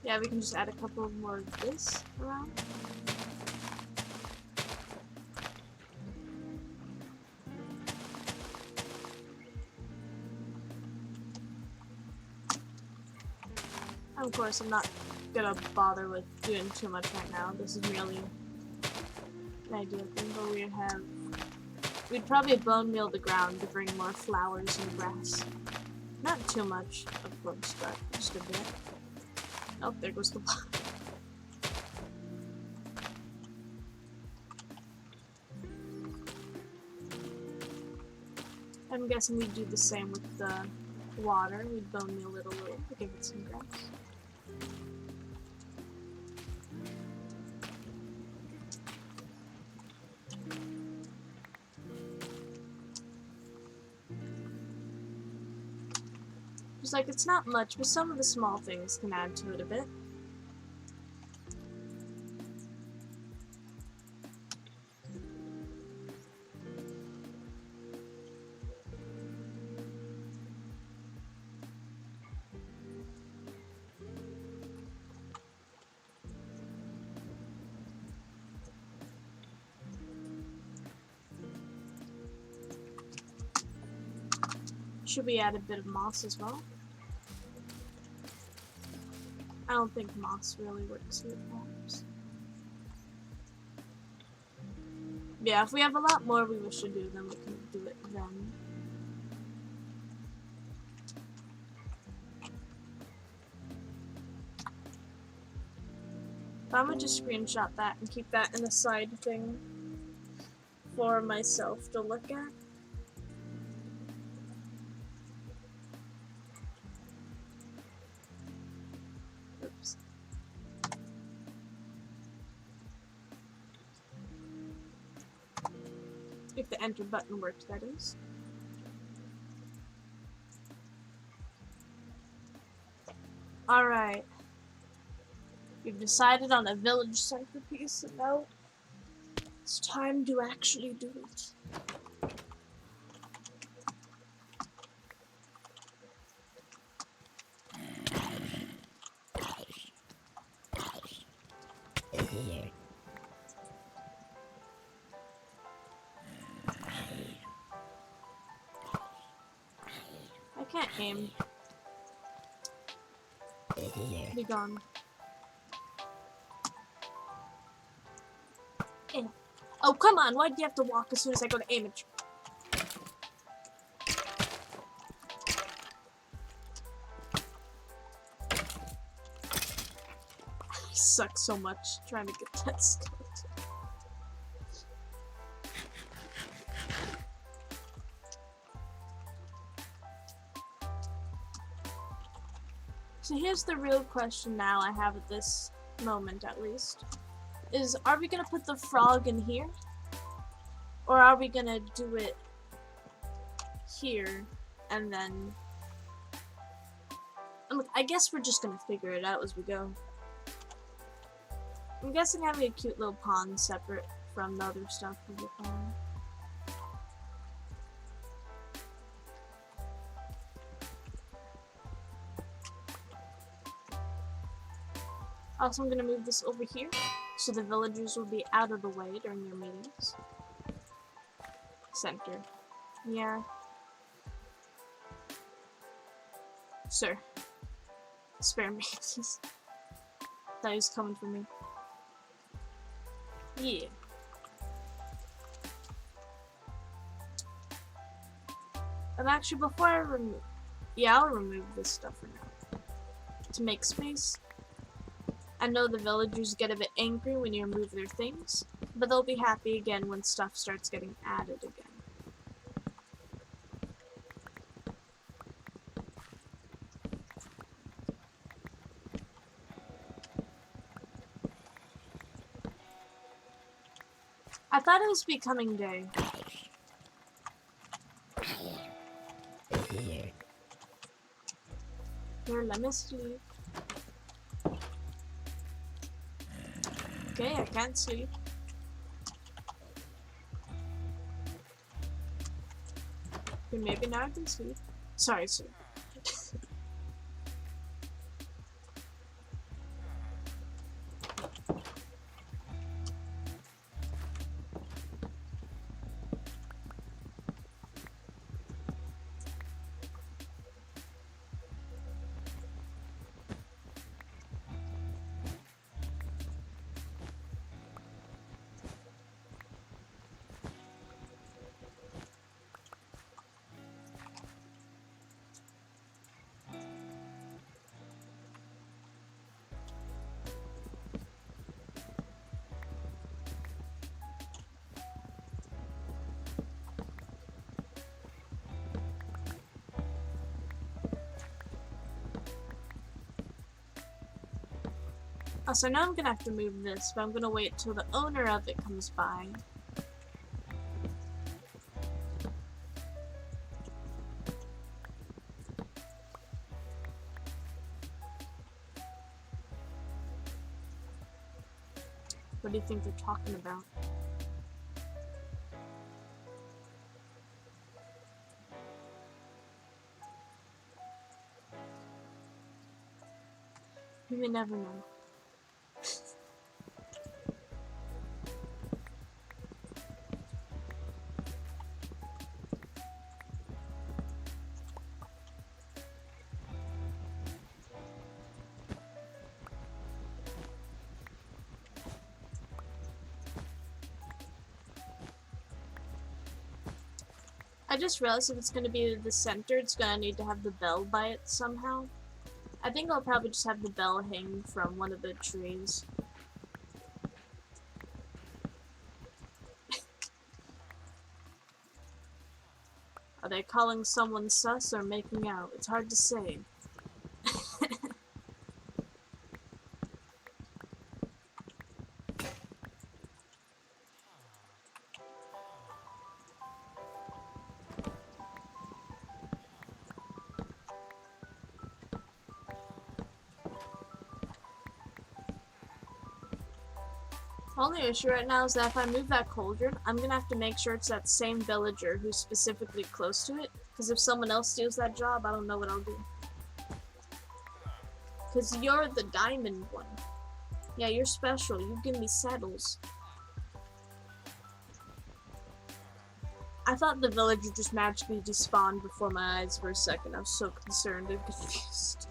Yeah, we can just add a couple more of this around. And of course, I'm not gonna bother with doing too much right now. This is merely an idea thing, but we'd probably bone meal the ground to bring more flowers and grass. Not too much, of course, but just a bit. Oh, there goes the block. I'm guessing we'd do the same with the water. We'd bone meal it a little to give it some grass. Just like, it's not much, but some of the small things can add to it a bit. Should we add a bit of moss as well? I don't think moss really works with farms. Yeah, if we have a lot more we wish to do, then we can do it then. But I'm gonna just screenshot that and keep that in a side thing for myself to look at. Oops. If the enter button worked, that is. Alright. We've decided on a village centerpiece, and now it's time to actually do it. I can't aim. Be gone. Eh. Oh, come on! Why do you have to walk as soon as I go to aim it? I suck so much trying to get that skeleton. So here's the real question now I have at this moment, at least. Is, are we gonna put the frog in here? Or are we gonna do it here, and then... Look, I guess we're just gonna figure it out as we go. I'm guessing having a cute little pond separate from the other stuff will be fine. Also, I'm gonna move this over here, so the villagers will be out of the way during your meetings. Center. Yeah. Sir. Spare me, please. Thought he was coming for me. Yeah. And actually, before I remove... Yeah, I'll remove this stuff for now. To make space. I know the villagers get a bit angry when you remove their things, but they'll be happy again when stuff starts getting added again. I thought it was becoming day. Here, let me sleep. Okay, I can't sleep. Okay, maybe now I can see. Sorry, sir. Also, now I'm gonna have to move this, but I'm gonna wait till the owner of it comes by. What do you think they're talking about? You may never know. I just realized if it's gonna be the center, it's gonna need to have the bell by it somehow. I think I'll probably just have the bell hang from one of the trees. Are they calling someone sus or making out? It's hard to say. Only issue right now is that if I move that cauldron, I'm gonna have to make sure it's that same villager who's specifically close to it. Because if someone else steals that job, I don't know what I'll do. Because you're the diamond one. Yeah, you're special. You give me saddles. I thought the villager just magically despawned before my eyes for a second. I was so concerned and confused.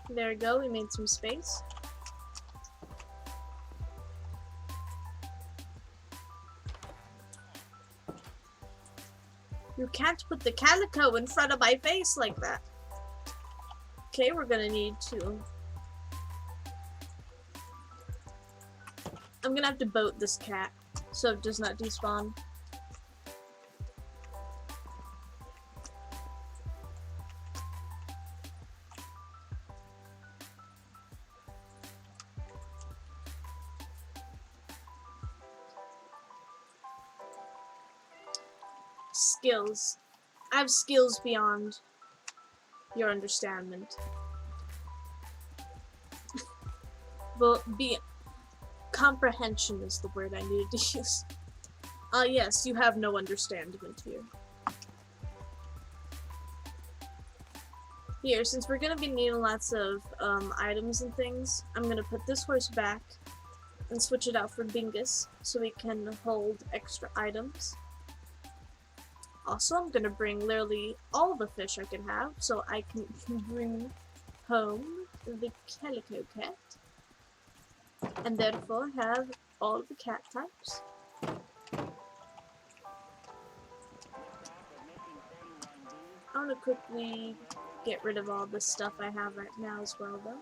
There we go, we made some space. You can't put the calico in front of my face like that. Okay, we're gonna need to... I'm gonna have to boat this cat so it does not despawn. Skills. I have skills beyond your understanding. But comprehension is the word I needed to use. Yes, you have no understandment here. Here, since we're gonna be needing lots of items and things, I'm gonna put this horse back and switch it out for Bingus so we can hold extra items. Also, I'm gonna bring literally all the fish I can have so I can bring home the calico cat. And therefore have all the cat types. I want to quickly get rid of all the stuff I have right now as well, though.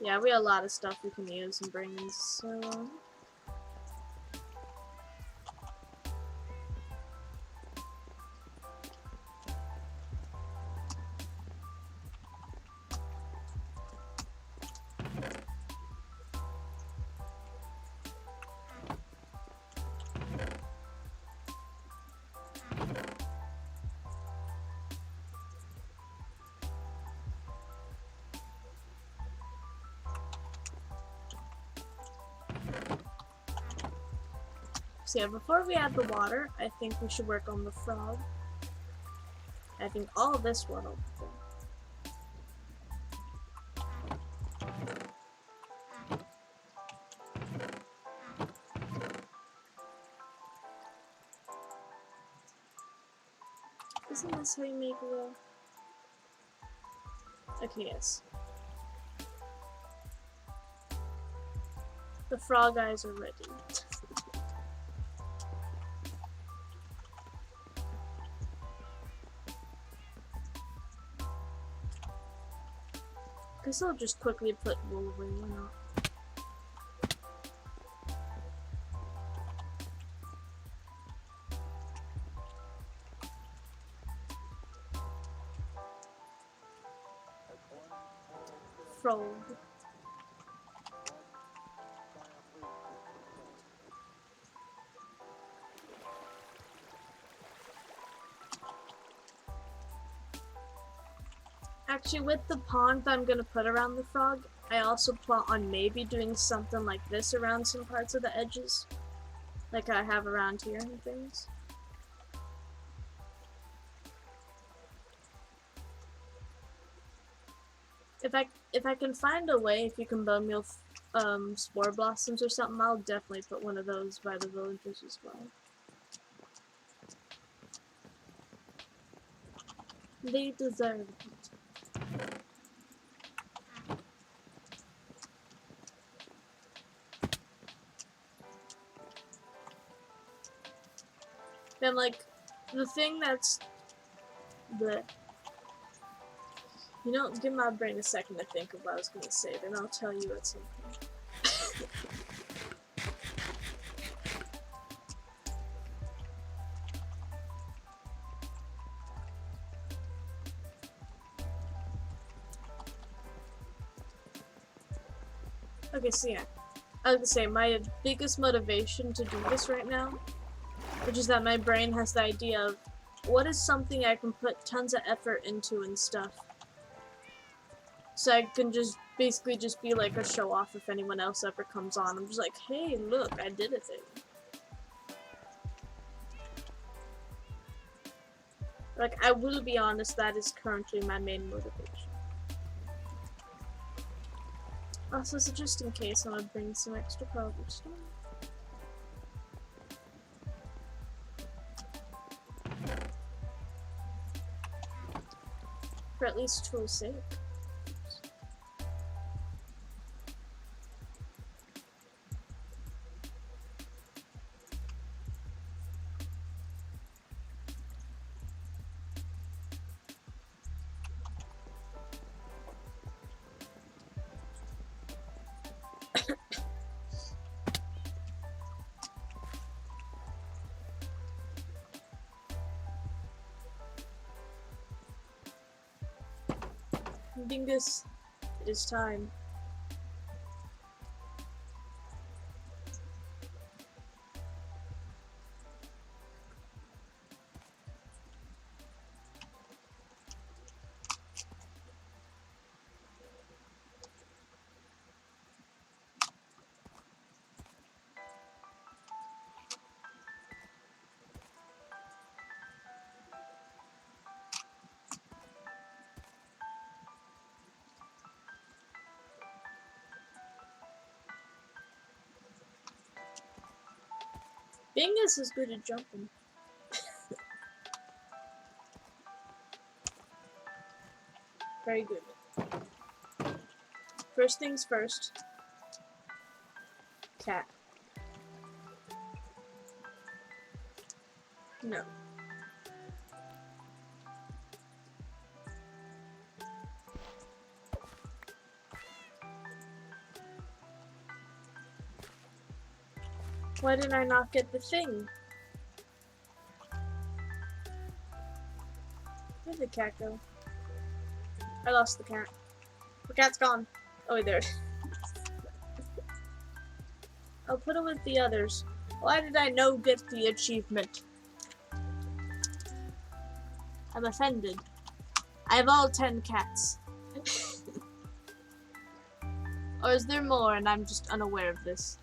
Yeah, we have a lot of stuff we can use and bring in, so... So yeah, before we add the water, I think we should work on the frog. I think all of this will help. Isn't this how you make the... Okay, yes. The frog eyes are ready. Guess I'll just quickly put wool away, why not? Frog. Actually, with the pond I'm gonna put around the frog, I also plan on maybe doing something like this around some parts of the edges. Like I have around here and things. If I can find a way, if you can bone meal spore blossoms or something, I'll definitely put one of those by the villagers as well. They deserve it. Then, like, the thing that's the... You know, give my brain a second to think of what I was going to say, then I'll tell you at some point. Okay, so yeah. I was gonna say, my biggest motivation to do this right now, which is that my brain has the idea of what is something I can put tons of effort into and stuff. So I can just basically just be like a show off if anyone else ever comes on. I'm just like, hey, look, I did a thing. Like, I will be honest, that is currently my main motivation. Also, so just in case, I'm gonna bring some extra cobblestone. For at least tool's sake. Dingus, it is time. Dingus is good at jumping. Very good. First things first. Cat. No. Why did I not get the thing? Where'd the cat go? I lost the cat. The cat's gone. Oh wait, there. I'll put it with the others. Why did I no get the achievement? I'm offended. I have all 10 cats. Or is there more and I'm just unaware of this?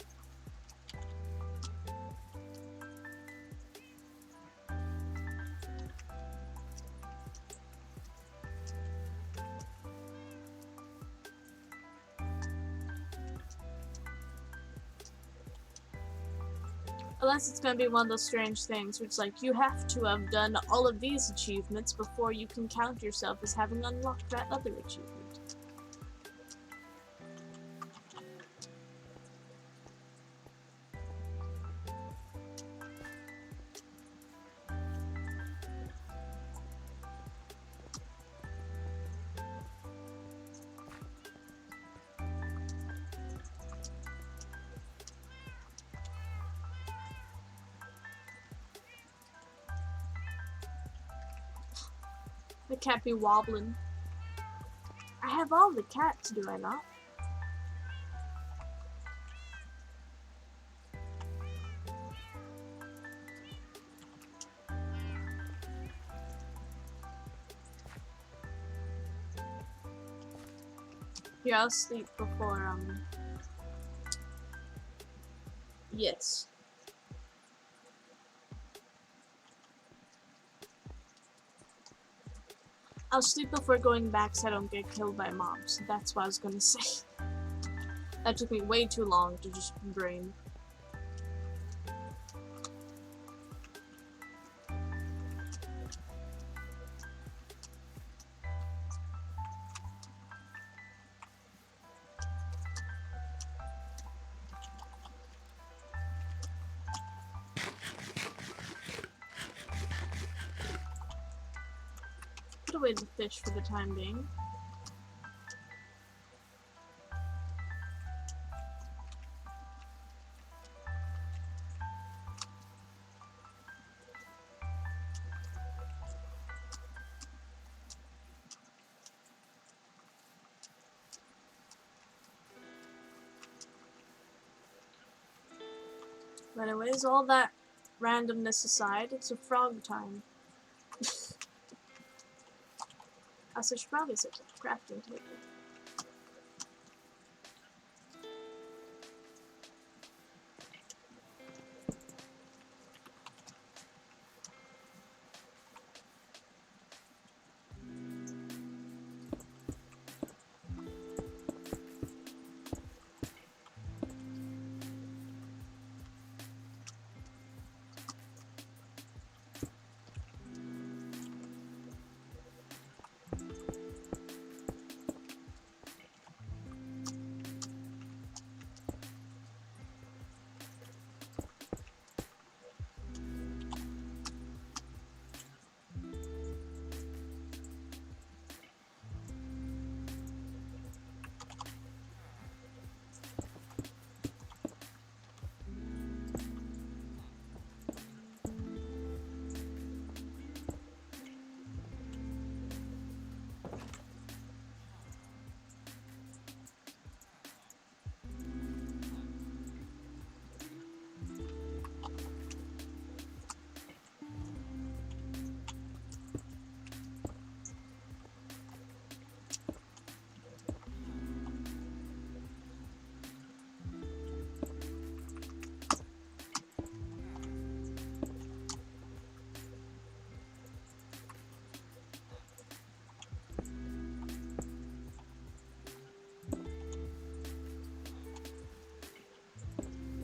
Unless it's gonna be one of those strange things where it's like, you have to have done all of these achievements before you can count yourself as having unlocked that other achievement. The cat be wobbling. I have all the cats, do I not? Here, I'll sleep before, yes. I'll sleep before going back so I don't get killed by mobs. That's what I was gonna say. That took me way too long to just brain. Put away the fish for the time being. But anyways, all that randomness aside, it's a frog time. I should probably set up a crafting table.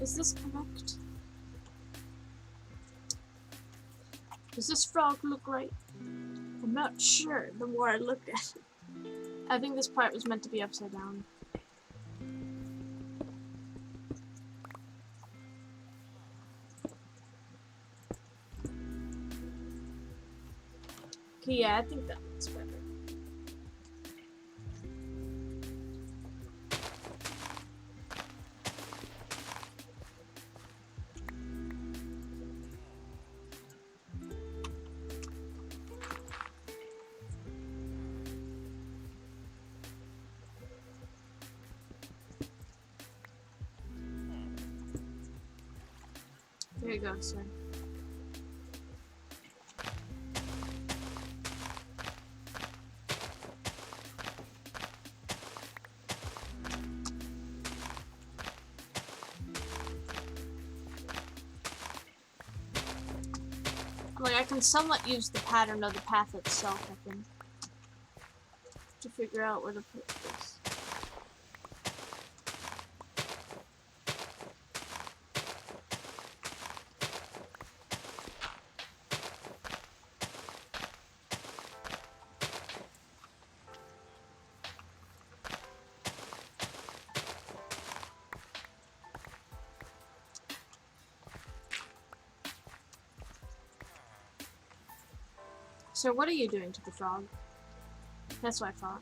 Is this correct? Does this frog look right? I'm not sure the more I look at it. I think this part was meant to be upside down. Okay, yeah, I think that looks better. There you go, sir. Like, I can somewhat use the pattern of the path itself, I think, to figure out where to put this. So what are you doing to the frog? That's what I thought.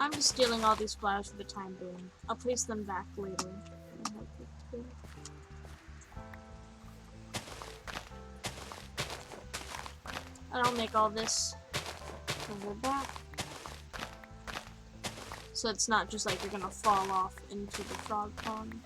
I'm just stealing all these flowers for the time being. I'll place them back later. And I'll make all this over back. So it's not just like you're gonna fall off into the frog pond.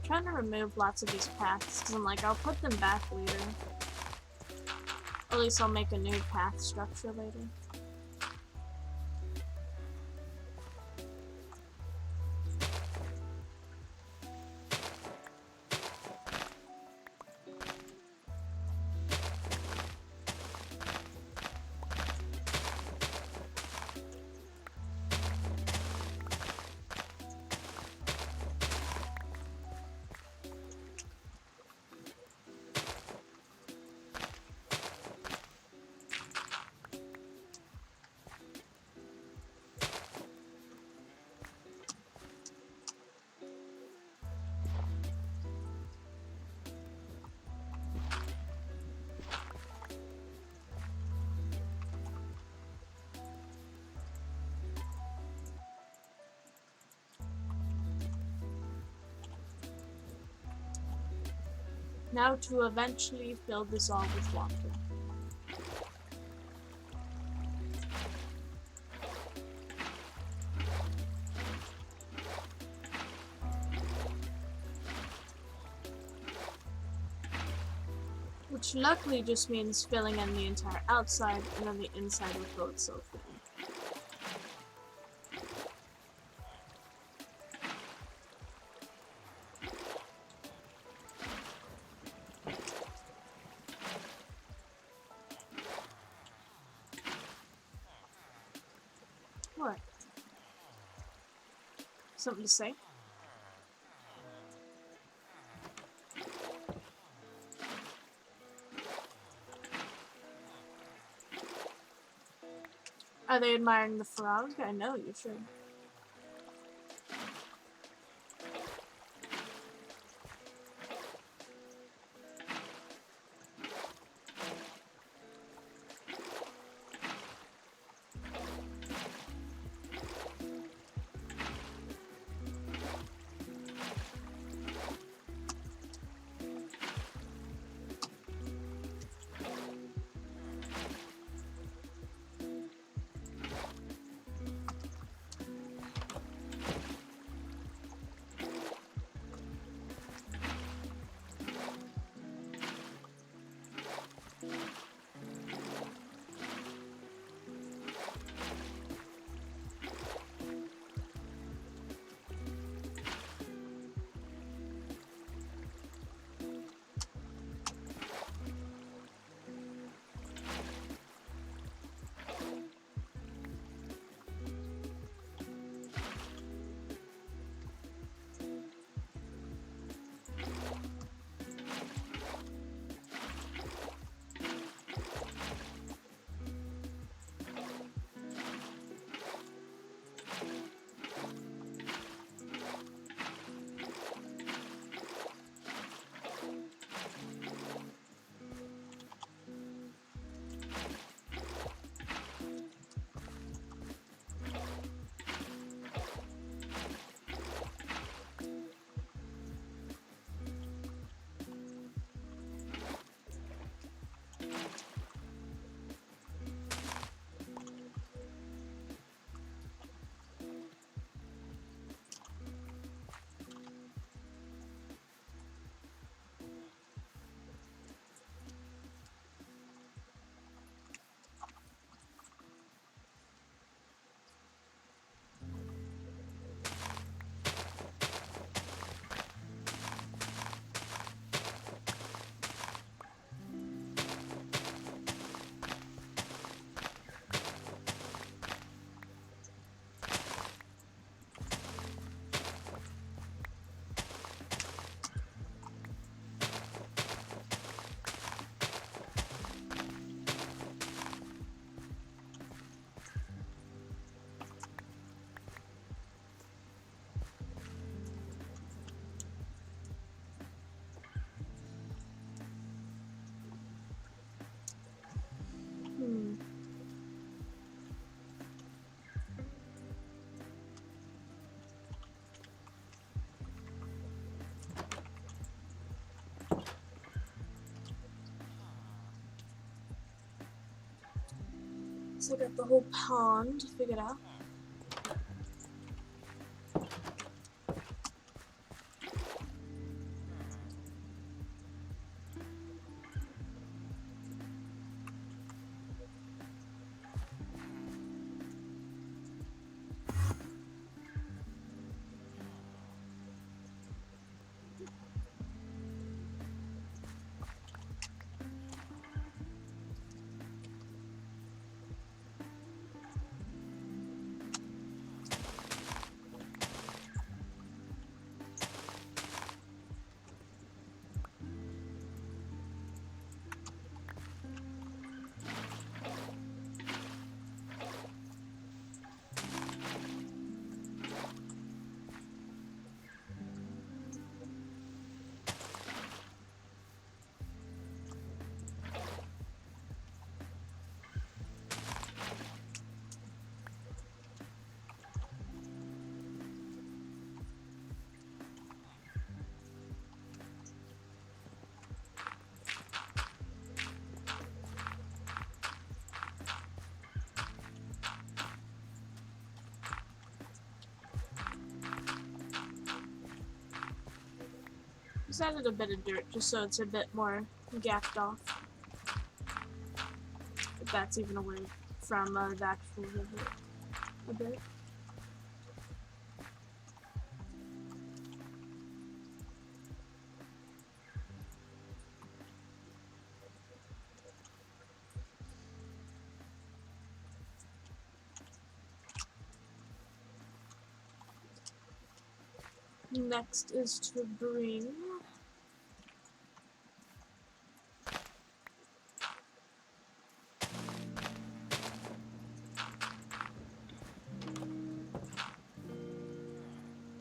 Trying to remove lots of these paths because I'm like, I'll put them back later. Or at least I'll make a new path structure later. Now to eventually fill this all with water. Which luckily just means filling in the entire outside, and then the inside will fill itself in. something to say? Are they admiring the frog? I know you should. So I got the whole pond figured out. Just added a bit of dirt just so it's a bit more gapped off. If that's even a word from the actual river. A bit. Next is to bring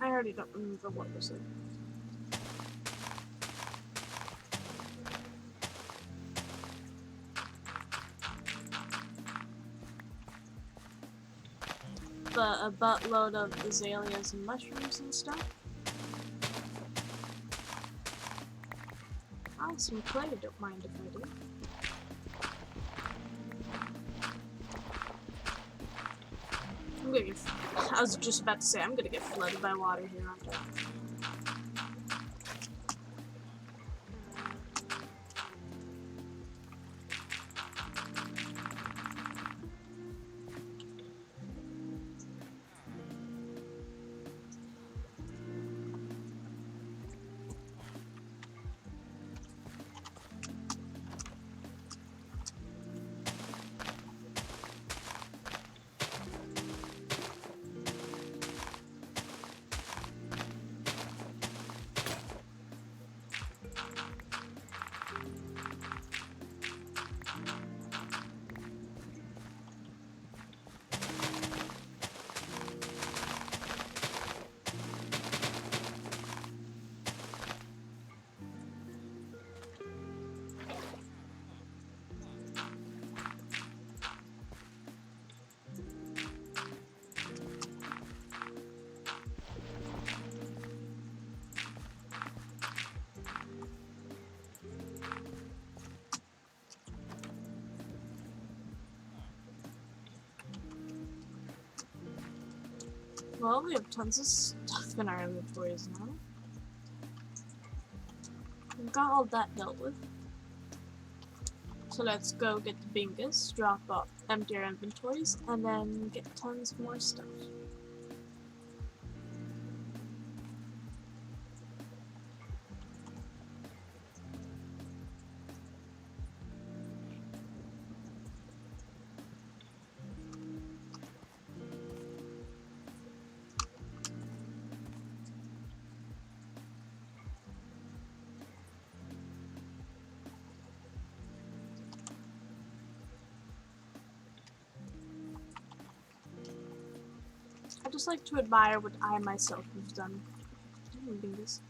I already don't remember what was it. But a buttload of azaleas and mushrooms and stuff. Oh, some clay, don't mind if I do. I'm gonna get, I was just about to say, I'm gonna get flooded by water here, aren't I? Well, we have tons of stuff in our inventories now. We've got all that dealt with. So let's go get the bingus, drop off, empty our inventories, and then get tons more stuff. I just like to admire what I myself have done. Bingus.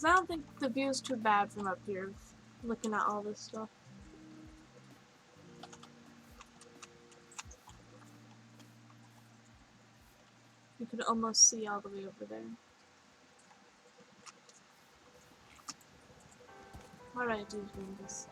I don't think the view is too bad from up here, looking at all this stuff. You could almost see all the way over there. Alright, dude, Bingus.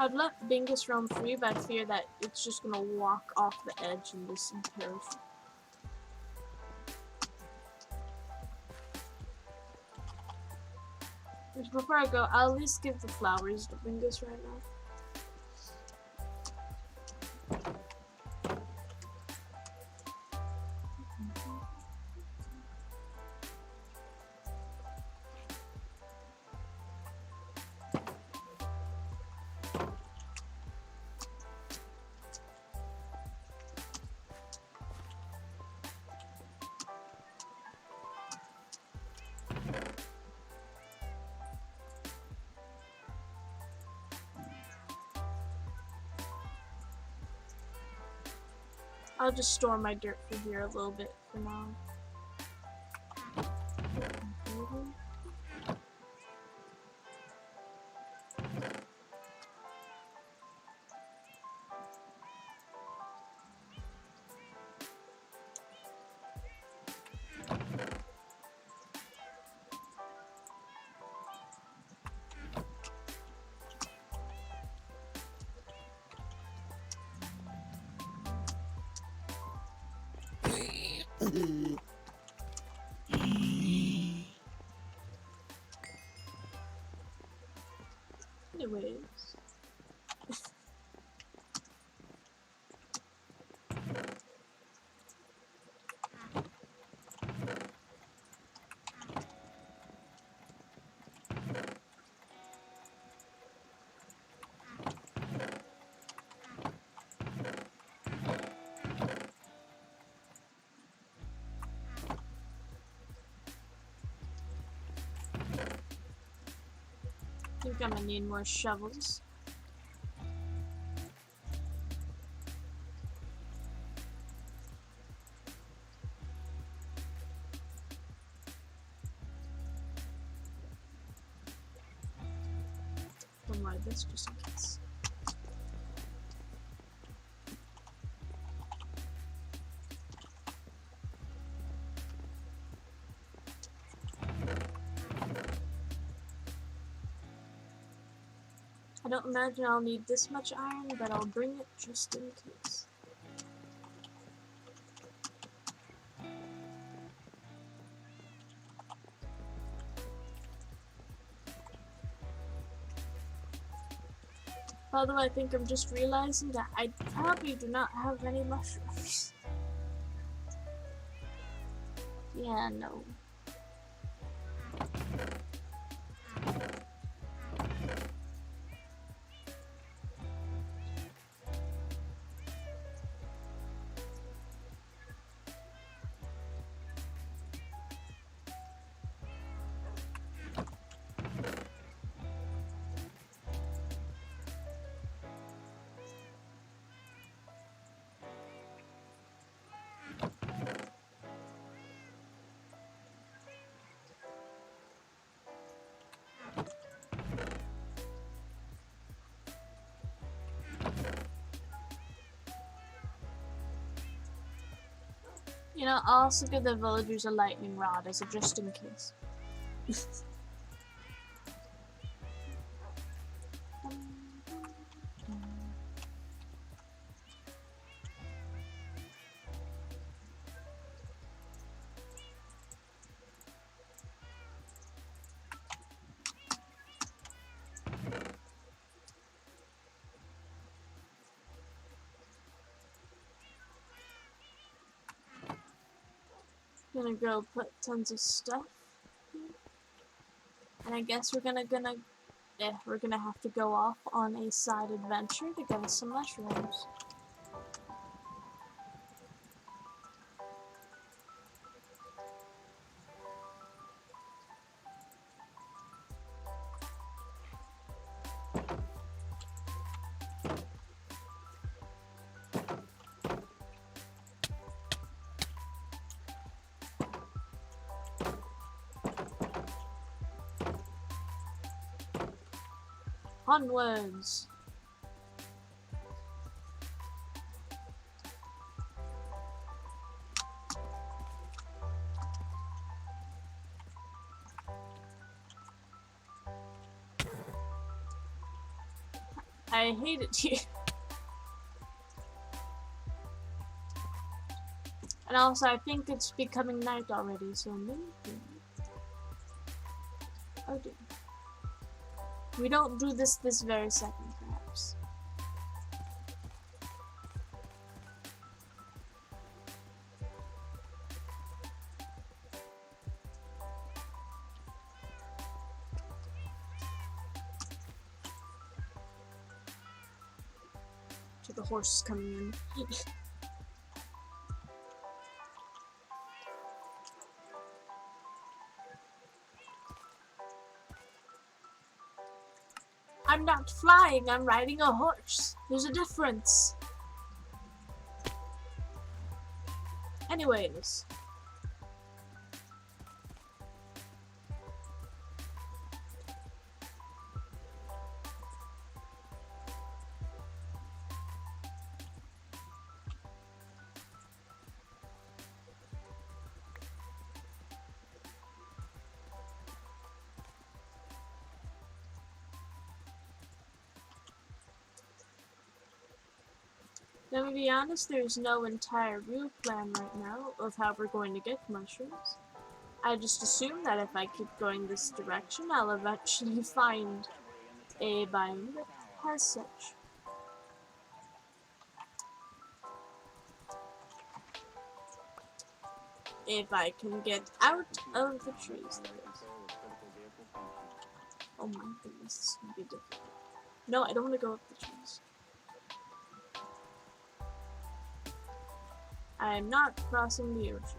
I'd let Bingus roam free, but I fear that it's just gonna walk off the edge and just perish. Before I go, I'll at least give the flowers to Bingus right now. I'll just store my dirt for here a little bit for now. Anyways. think I'm gonna need more shovels. Don't mind this just in case. I don't imagine I'll need this much iron, but I'll bring it just in case. Although I think I'm just realizing that I probably do not have any mushrooms. Yeah, no. You know, I'll also give the villagers a lightning rod as a just in case. Gonna go put tons of stuff here. And I guess we're gonna have to go off on a side adventure to get us some mushrooms. Onwards! I hate it here. And also, I think it's becoming night already, so maybe. Oh dear. We don't do this very second, perhaps. So the horse is coming in. I'm not flying, I'm riding a horse. There's a difference. Anyways. Now, to be honest, there's no entire real plan right now of how we're going to get mushrooms. I just assume that if I keep going this direction, I'll eventually find a biome that has such. If I can get out of the trees, that is. Oh my goodness, this is gonna be difficult. No, I don't want to go up the trees. I am not crossing the ocean.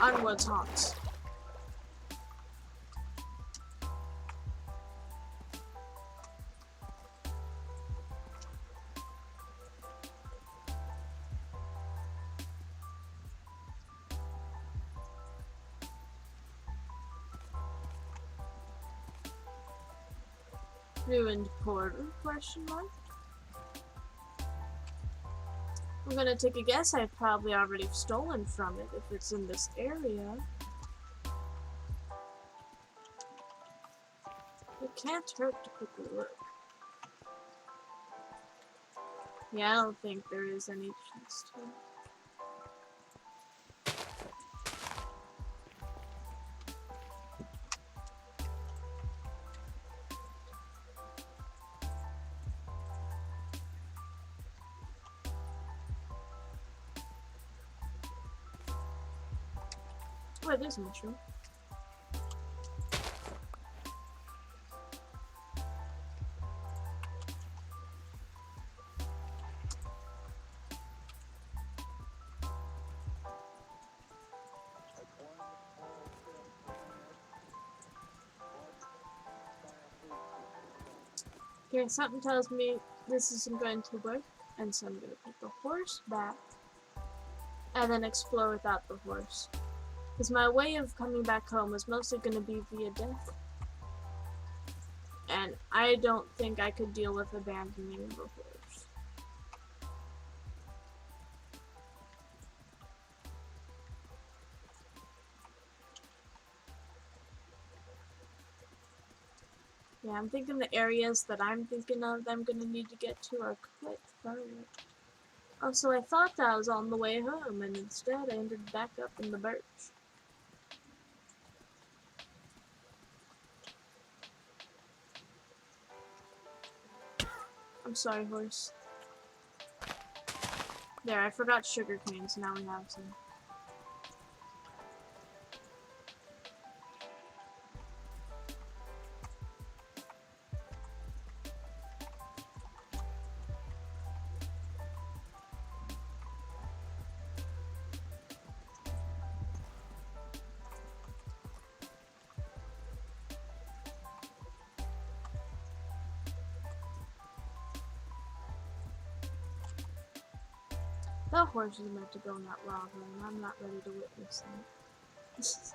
Onwards, Hans. Ruined portal? Question mark. I'm gonna take a guess. I've probably already stolen from it if it's in this area. It can't hurt to quickly look. Yeah, I don't think there is any chance to. Oh, it is a mushroom. Okay, something tells me this isn't going to work, and so I'm gonna put the horse back and then explore without the horse. Because my way of coming back home is mostly gonna be via death. And I don't think I could deal with abandoning the horse. Yeah, I'm thinking the areas that I'm thinking of I'm gonna need to get to are quite far away. Also, I thought I was on the way home, and instead I ended back up in the birch. I'm sorry, horse. There, I forgot sugar canes, now we have some. The horse is meant to go in that lava, and I'm not ready to witness that.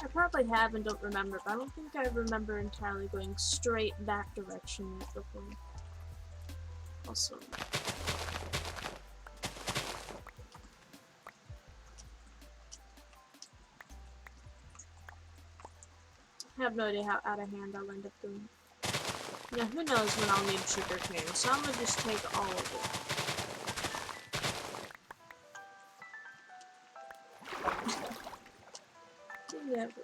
I probably have and don't remember, but I don't think I remember entirely going straight that direction yet before. Also, I have no idea how out of hand I'll end up doing. Yeah, who knows when I'll need sugar cane, so I'm gonna just take all of it. You never know.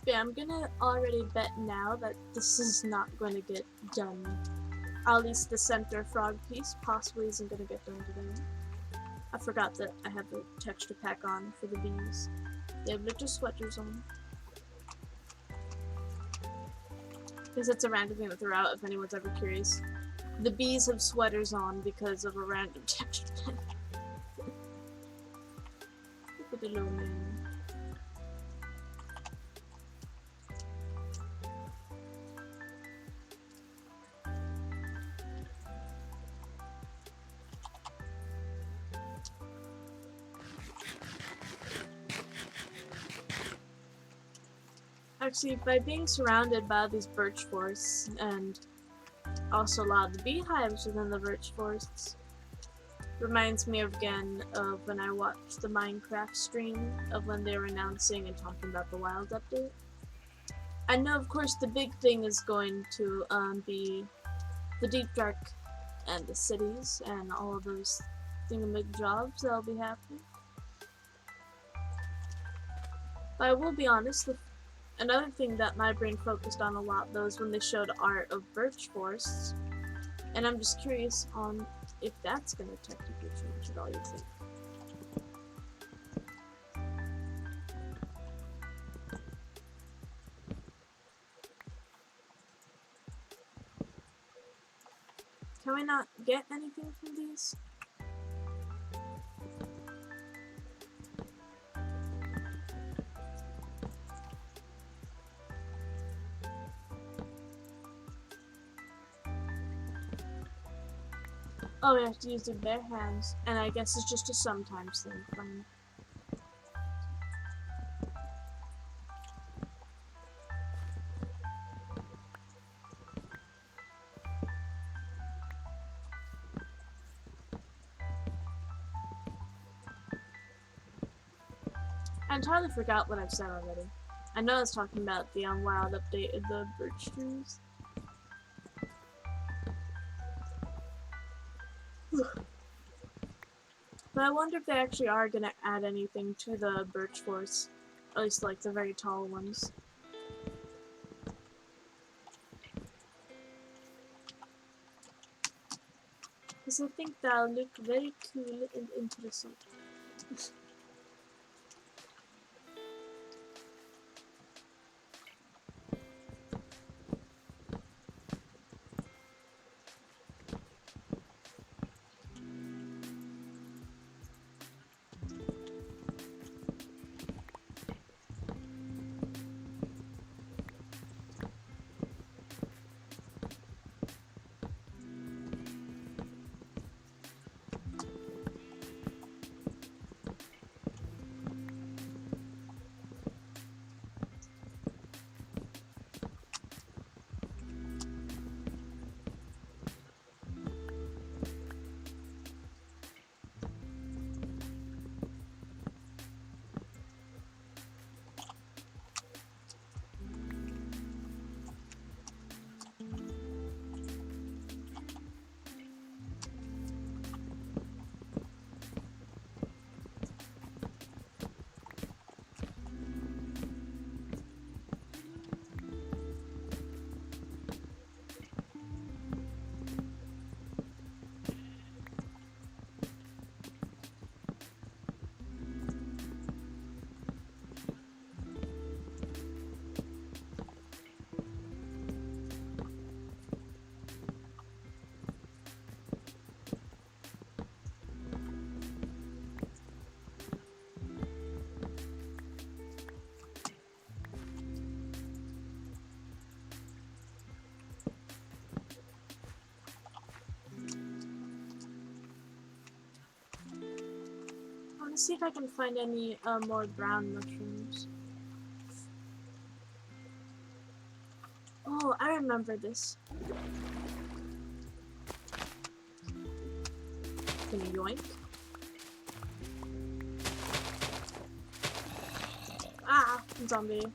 Yeah, I'm gonna already bet now that this is not going to get done. At least the center frog piece possibly isn't going to get done today. I forgot that I have the texture pack on for the bees. They have winter sweaters on. Because it's a random thing that threw out, if anyone's ever curious. The bees have sweaters on because of a random texture. Look at the little man. Actually, by being surrounded by these birch forests and also a lot of the beehives within the birch forests, reminds me again of when I watched the Minecraft stream of when they were announcing and talking about the wild update. I know, of course, the big thing is going to be the deep dark and the cities and all of those thingamig jobs that'll be happening. But I will be honest, another thing that my brain focused on a lot though is when they showed art of birch forests, and I'm just curious on if that's going to technically change at all, you think? Can we not get anything from these? Oh, we have to use their bare hands, and I guess it's just a sometimes thing. Fine. I entirely forgot what I've said already. I know I was talking about the wild update of the birch trees. But I wonder if they actually are going to add anything to the birch forest. At least like the very tall ones. Because I think that'll look very cool and interesting. I want to see if I can find any more brown mushrooms. Oh, I remember this. Can you yoink? Ah, zombie.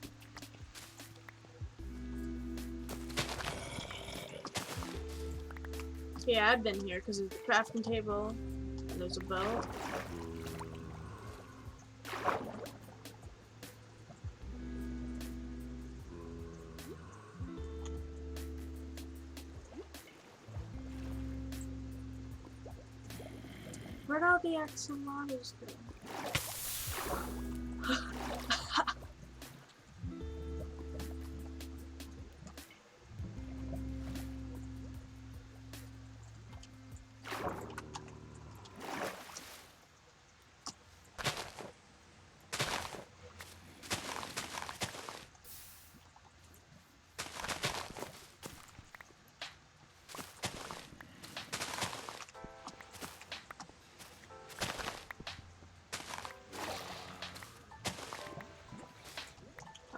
Yeah, I've been here because there's a crafting table and there's a bow. Where'd all the axolotls go?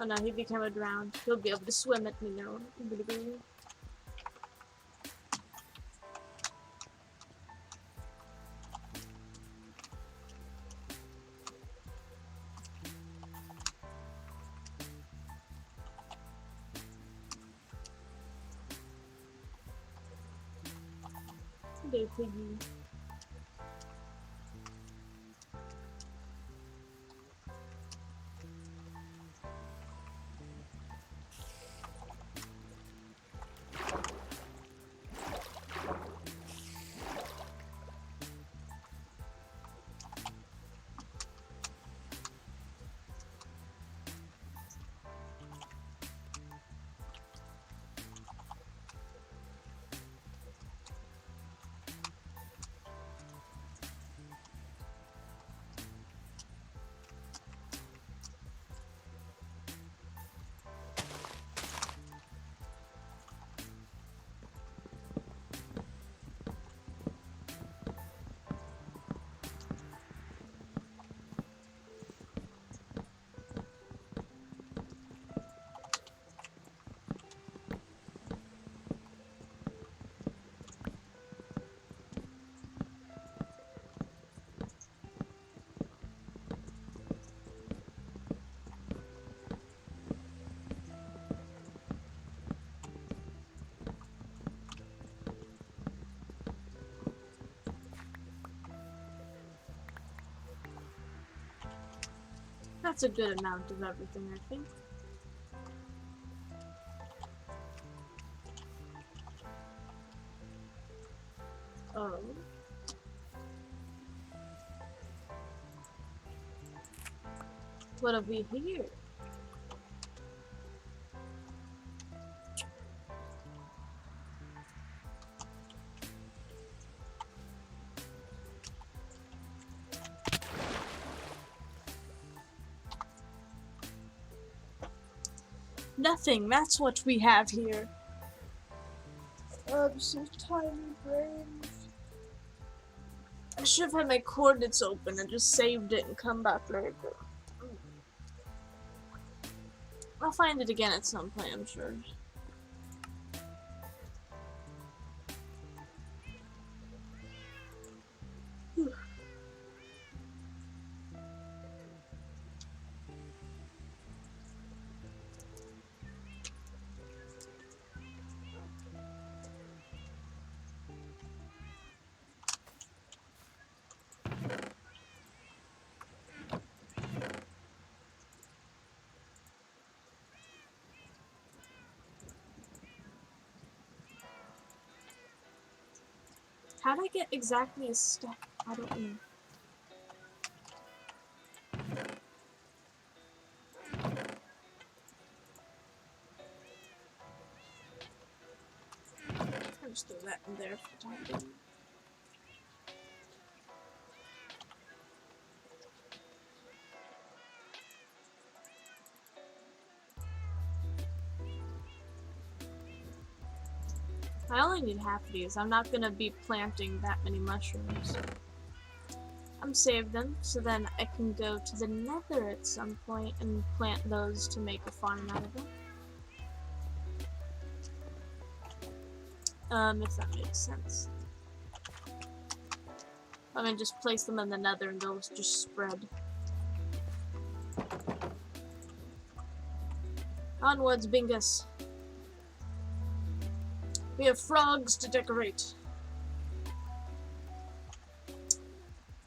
Oh no, he became a drowned. He'll be able to swim at me now. There, piggy. That's a good amount of everything, I think. Oh. What have we here? Nothing, that's what we have here. I'm so tiny brains. I should have had my coordinates open and just saved it and come back later. I'll find it again at some point, I'm sure. How'd I get exactly a stack? I don't know. I'll just throw that in there for the time being. I only need half of these. I'm not gonna be planting that many mushrooms. I'm saving them so then I can go to the nether at some point and plant those to make a farm out of them. If that makes sense. I mean, just place them in the nether and they'll just spread. Onwards, Bingus. We have frogs to decorate.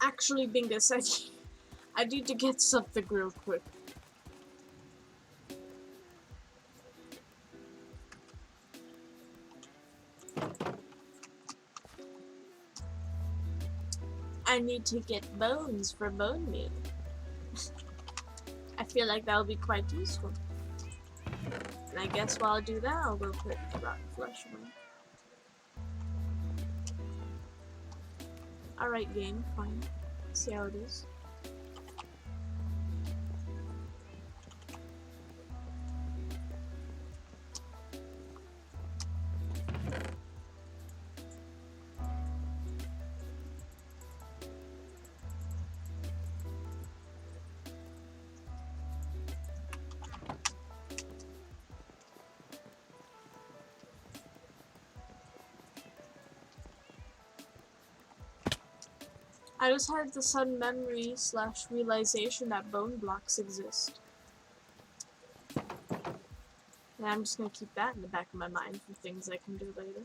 Actually, Bingus, I need to get something real quick. I need to get bones for bone meal. I feel like that'll be quite useful. And I guess while I do that, I'll go put the rotten flesh away. Alright, game, fine. See how it is. I just had the sudden memory / realization that bone blocks exist. And I'm just gonna keep that in the back of my mind for things I can do later.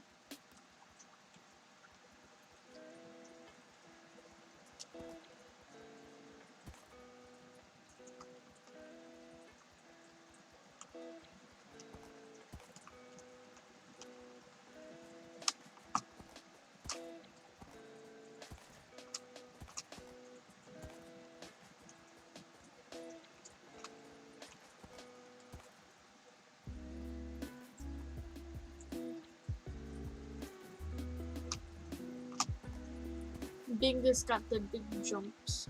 Bingus got the big jumps.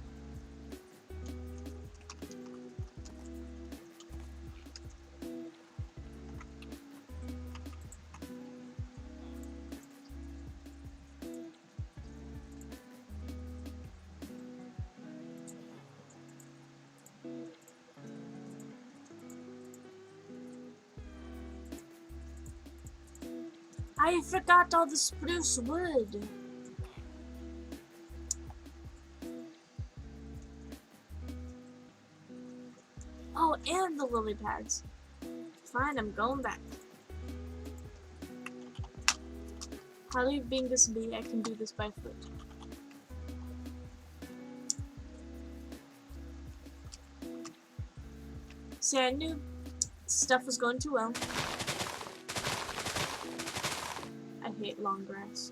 I forgot all the spruce wood. Oh, and the lily pads. Fine, I'm going back. How do you Bingus be? I can do this by foot. See, I knew stuff was going too well. I hate long grass.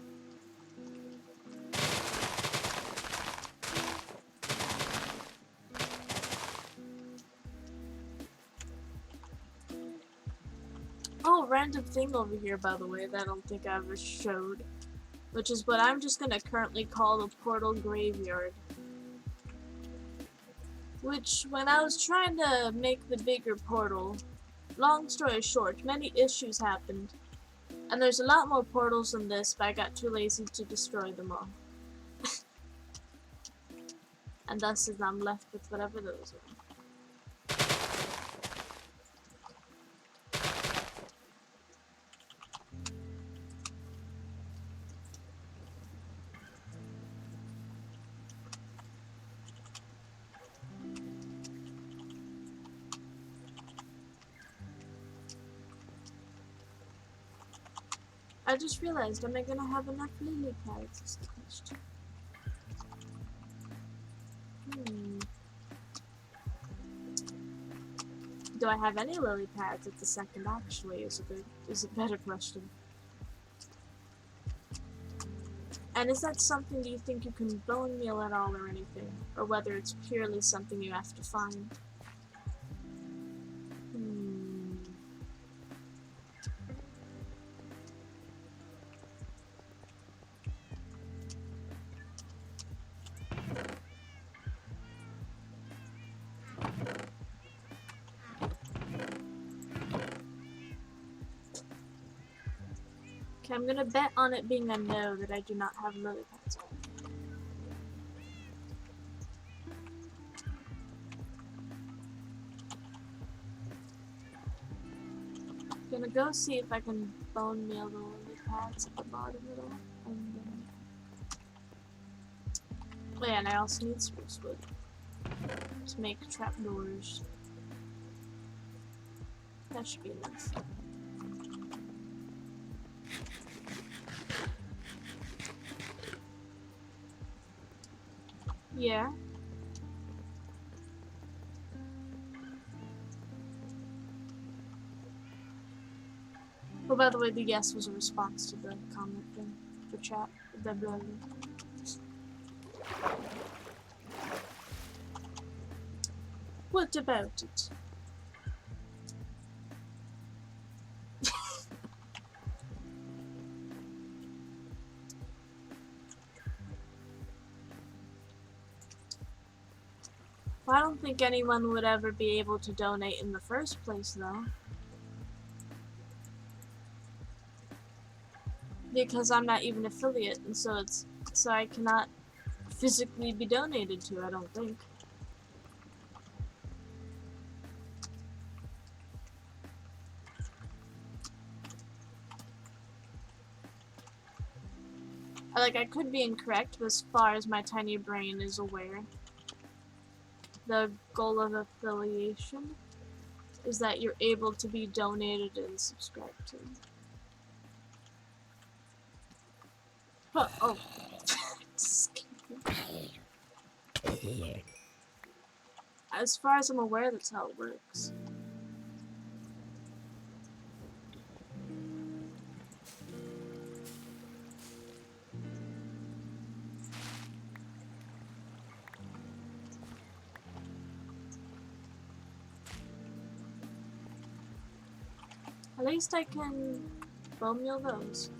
Oh, random thing over here, by the way, that I don't think I ever showed. Which is what I'm just gonna currently call the portal graveyard. Which, when I was trying to make the bigger portal, long story short, many issues happened. And there's a lot more portals than this, but I got too lazy to destroy them all. And thus I'm left with whatever those are. I just realized, am I gonna have enough lily pads is the question. Do I have any lily pads at the second actually is a better question. And is that something do you think you can bone meal at all or anything? Or whether it's purely something you have to find? Okay, I'm gonna bet on it being a no that I do not have lily pads on. Gonna go see if I can bone meal the lily pads at the bottom of it all. Oh yeah, and I also need spruce wood to make trapdoors. That should be enough. Yeah. Well, by the way, the yes was a response to the comment thing for chat. What about it? Well, I don't think anyone would ever be able to donate in the first place, though. Because I'm not even affiliate, and so I cannot physically be donated to, I don't think. Like, I could be incorrect, but as far as my tiny brain is aware, the goal of affiliation is that you're able to be donated and subscribed to. Huh, oh. As far as I'm aware, that's how it works. At least I can bone meal those.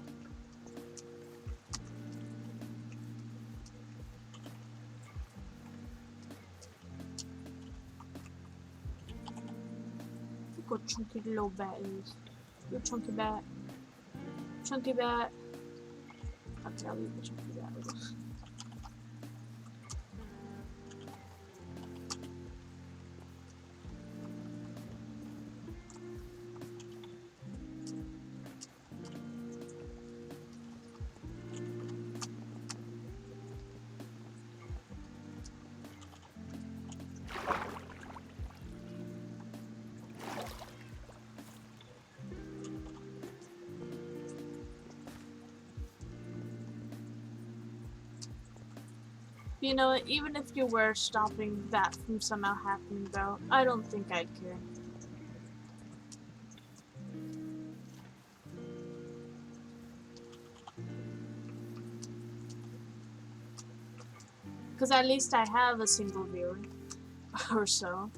Look what chunky little bat is. You chunky bat. Chunky bat. Okay, I'll leave the chunky bat alone. You know what, even if you were stopping that from somehow happening though, I don't think I'd care. Because at least I have a single viewer, or so.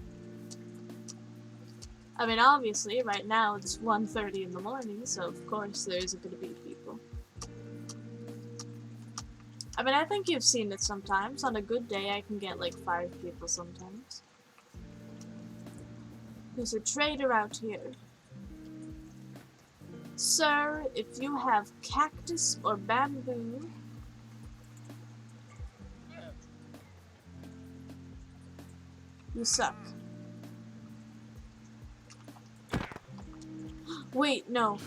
I mean, obviously, right now it's 1:30 in the morning, so of course there's going to be people. I mean, I think you've seen it sometimes. On a good day, I can get like 5 people sometimes. There's a trader out here. Sir, if you have cactus or bamboo, you suck. Wait, no.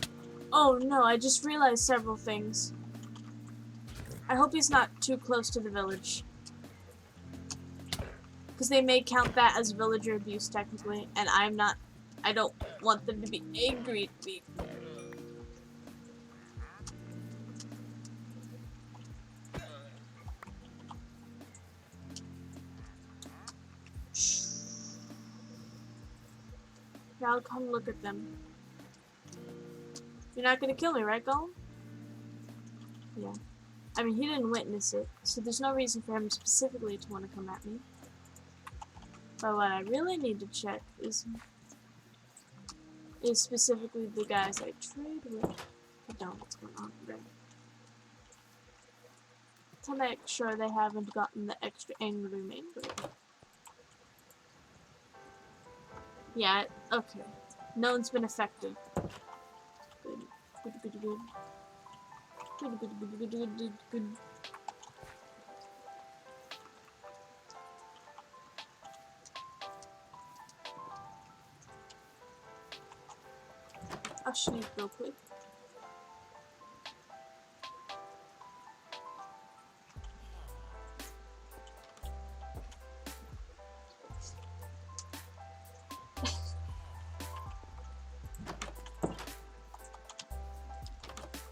Oh no, I just realized several things. I hope he's not too close to the village. Because they may count that as villager abuse technically, and I don't want them to be angry at me. Now I'll come look at them. You're not gonna kill me, right, Gollum? Yeah. I mean, he didn't witness it, so there's no reason for him specifically to want to come at me. But what I really need to check is specifically the guys I trade with. I don't know what's going on there. To make sure they haven't gotten the extra angry mango. Yeah, okay. No one's been affected. Good. Good, good, good. Good, good, good, good, good, good, good. I'll sneak real quick.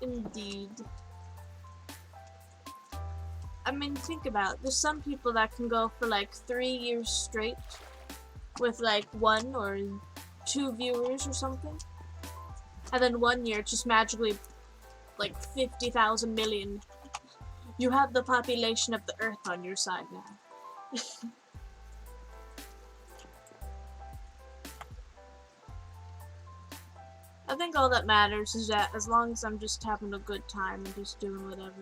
Indeed. I mean, think about it. There's some people that can go for like 3 years straight with like 1 or 2 viewers or something. And then 1 year just magically like 50,000 million. You have the population of the earth on your side now. I think all that matters is that as long as I'm just having a good time and just doing whatever.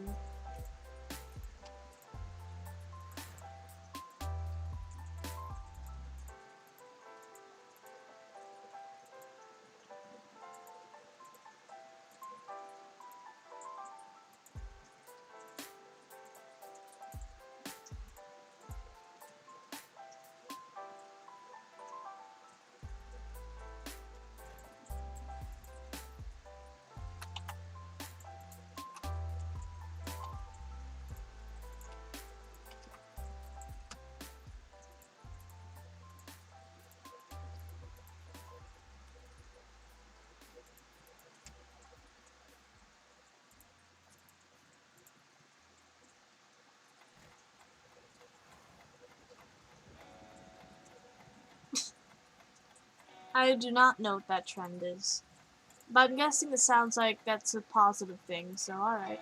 I do not know what that trend is. But I'm guessing it sounds like that's a positive thing, so alright.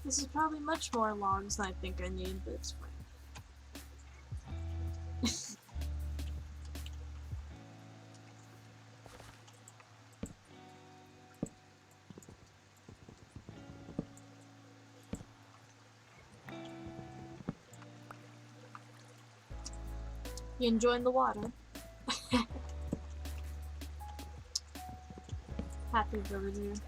This is probably much more logs than I think I need, but it's fine. You enjoying the water? Happy villager.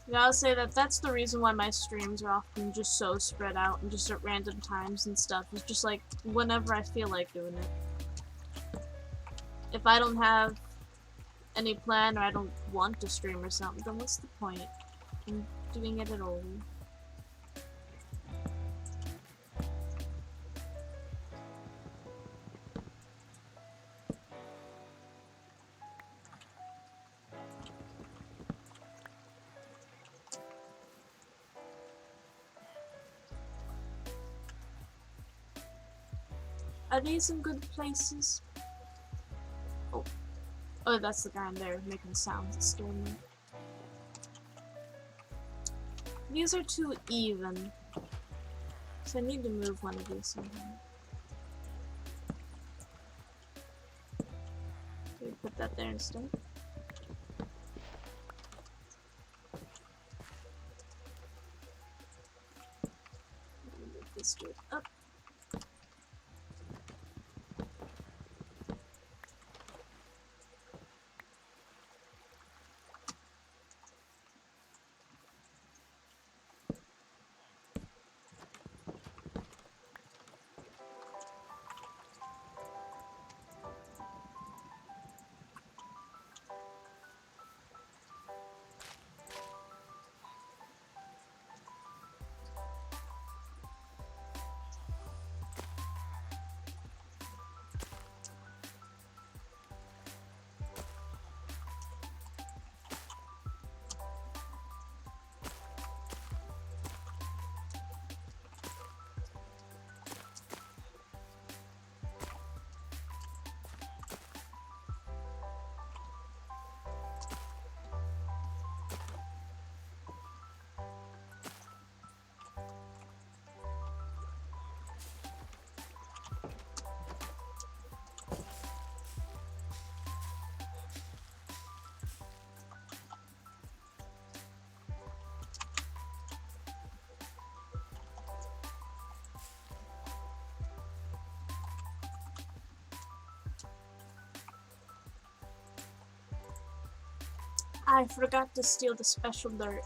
Yeah, I'll say that that's the reason why my streams are often just so spread out and just at random times and stuff. It's just like whenever I feel like doing it. If I don't have any plan or I don't want to stream or something, then what's the point in doing it at all? Are these some good places? Oh. Oh, that's the guy in there making sounds that scared me. These are too even. So I need to move one of these somehow. So we put that there instead. Move this dude up. I forgot to steal the special dirt.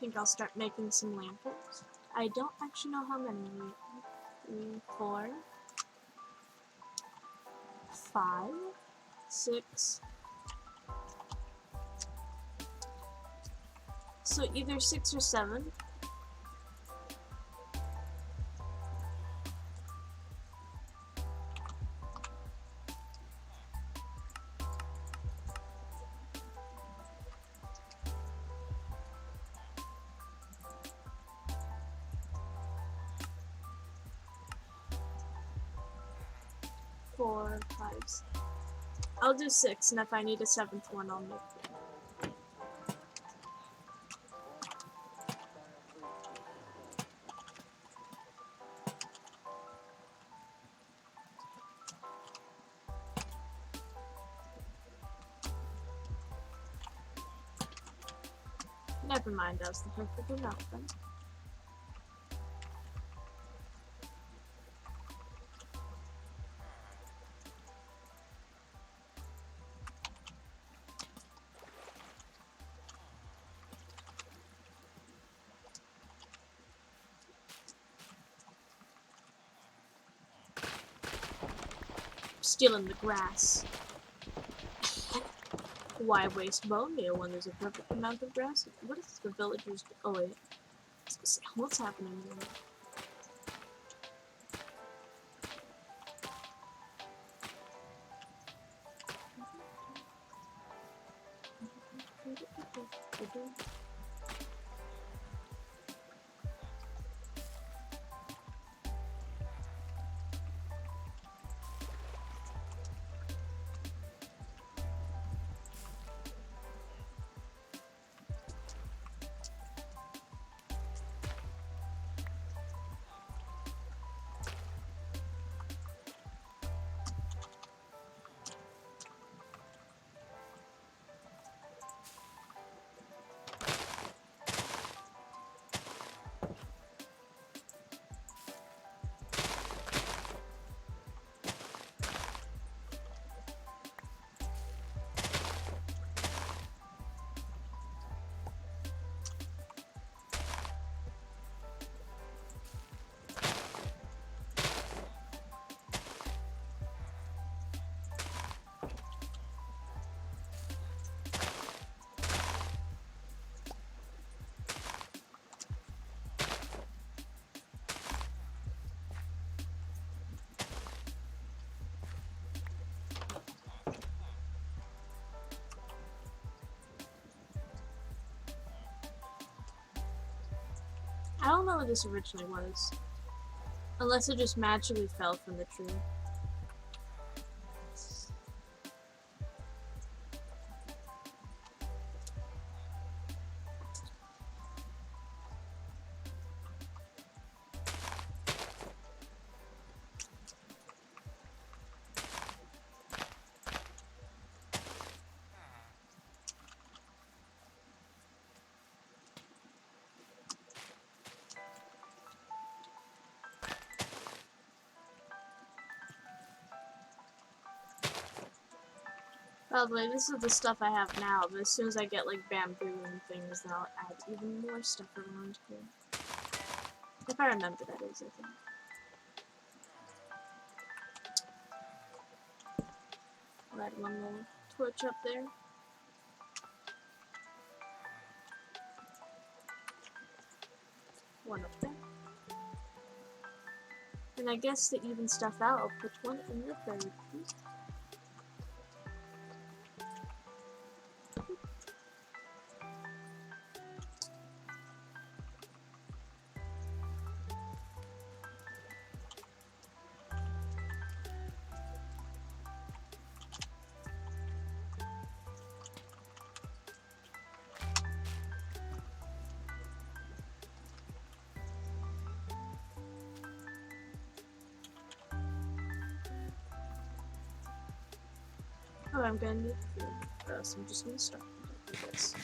think I'll start making some lanterns. I don't actually know how many. 3, 4, 5, 6. So either 6 or 7. Four, 5, 6. I'll do 6, and if I need a 7th one, I'll make it. Never mind, that was the perfect amount then. Stealing the grass. Why waste bone meal when there's a perfect amount of grass? What is the villagers do? Oh wait. What's happening here? I don't know what this originally was. Unless it just magically fell from the tree. By the way, this is the stuff I have now, but as soon as I get like bamboo and things, then I'll add even more stuff around here. If I remember, that is, I think. I'll add one little torch up there. One up there. And I guess to even stuff out, I'll put one in the third. Oh, I'm gonna need food, so I'm just gonna start with this.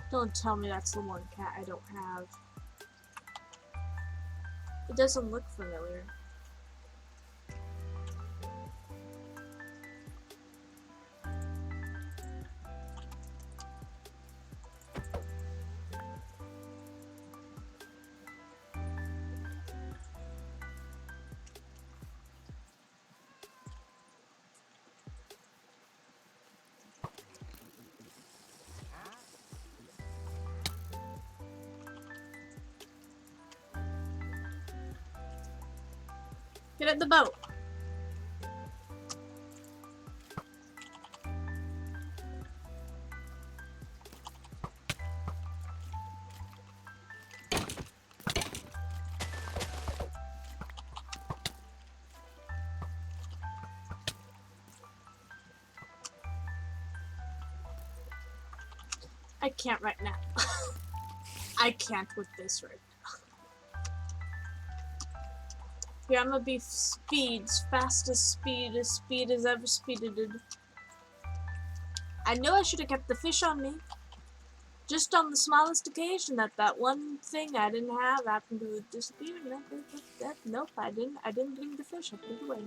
Don't tell me that's the one cat I don't have. It doesn't look familiar. Get at the boat! I can't right now. I can't with this right now. Yeah, I'm gonna be fast as speed as ever speeded. I know I should have kept the fish on me. Just on the smallest occasion that one thing I didn't have happened to disappear. Nope, I didn't bring the fish. I put it away.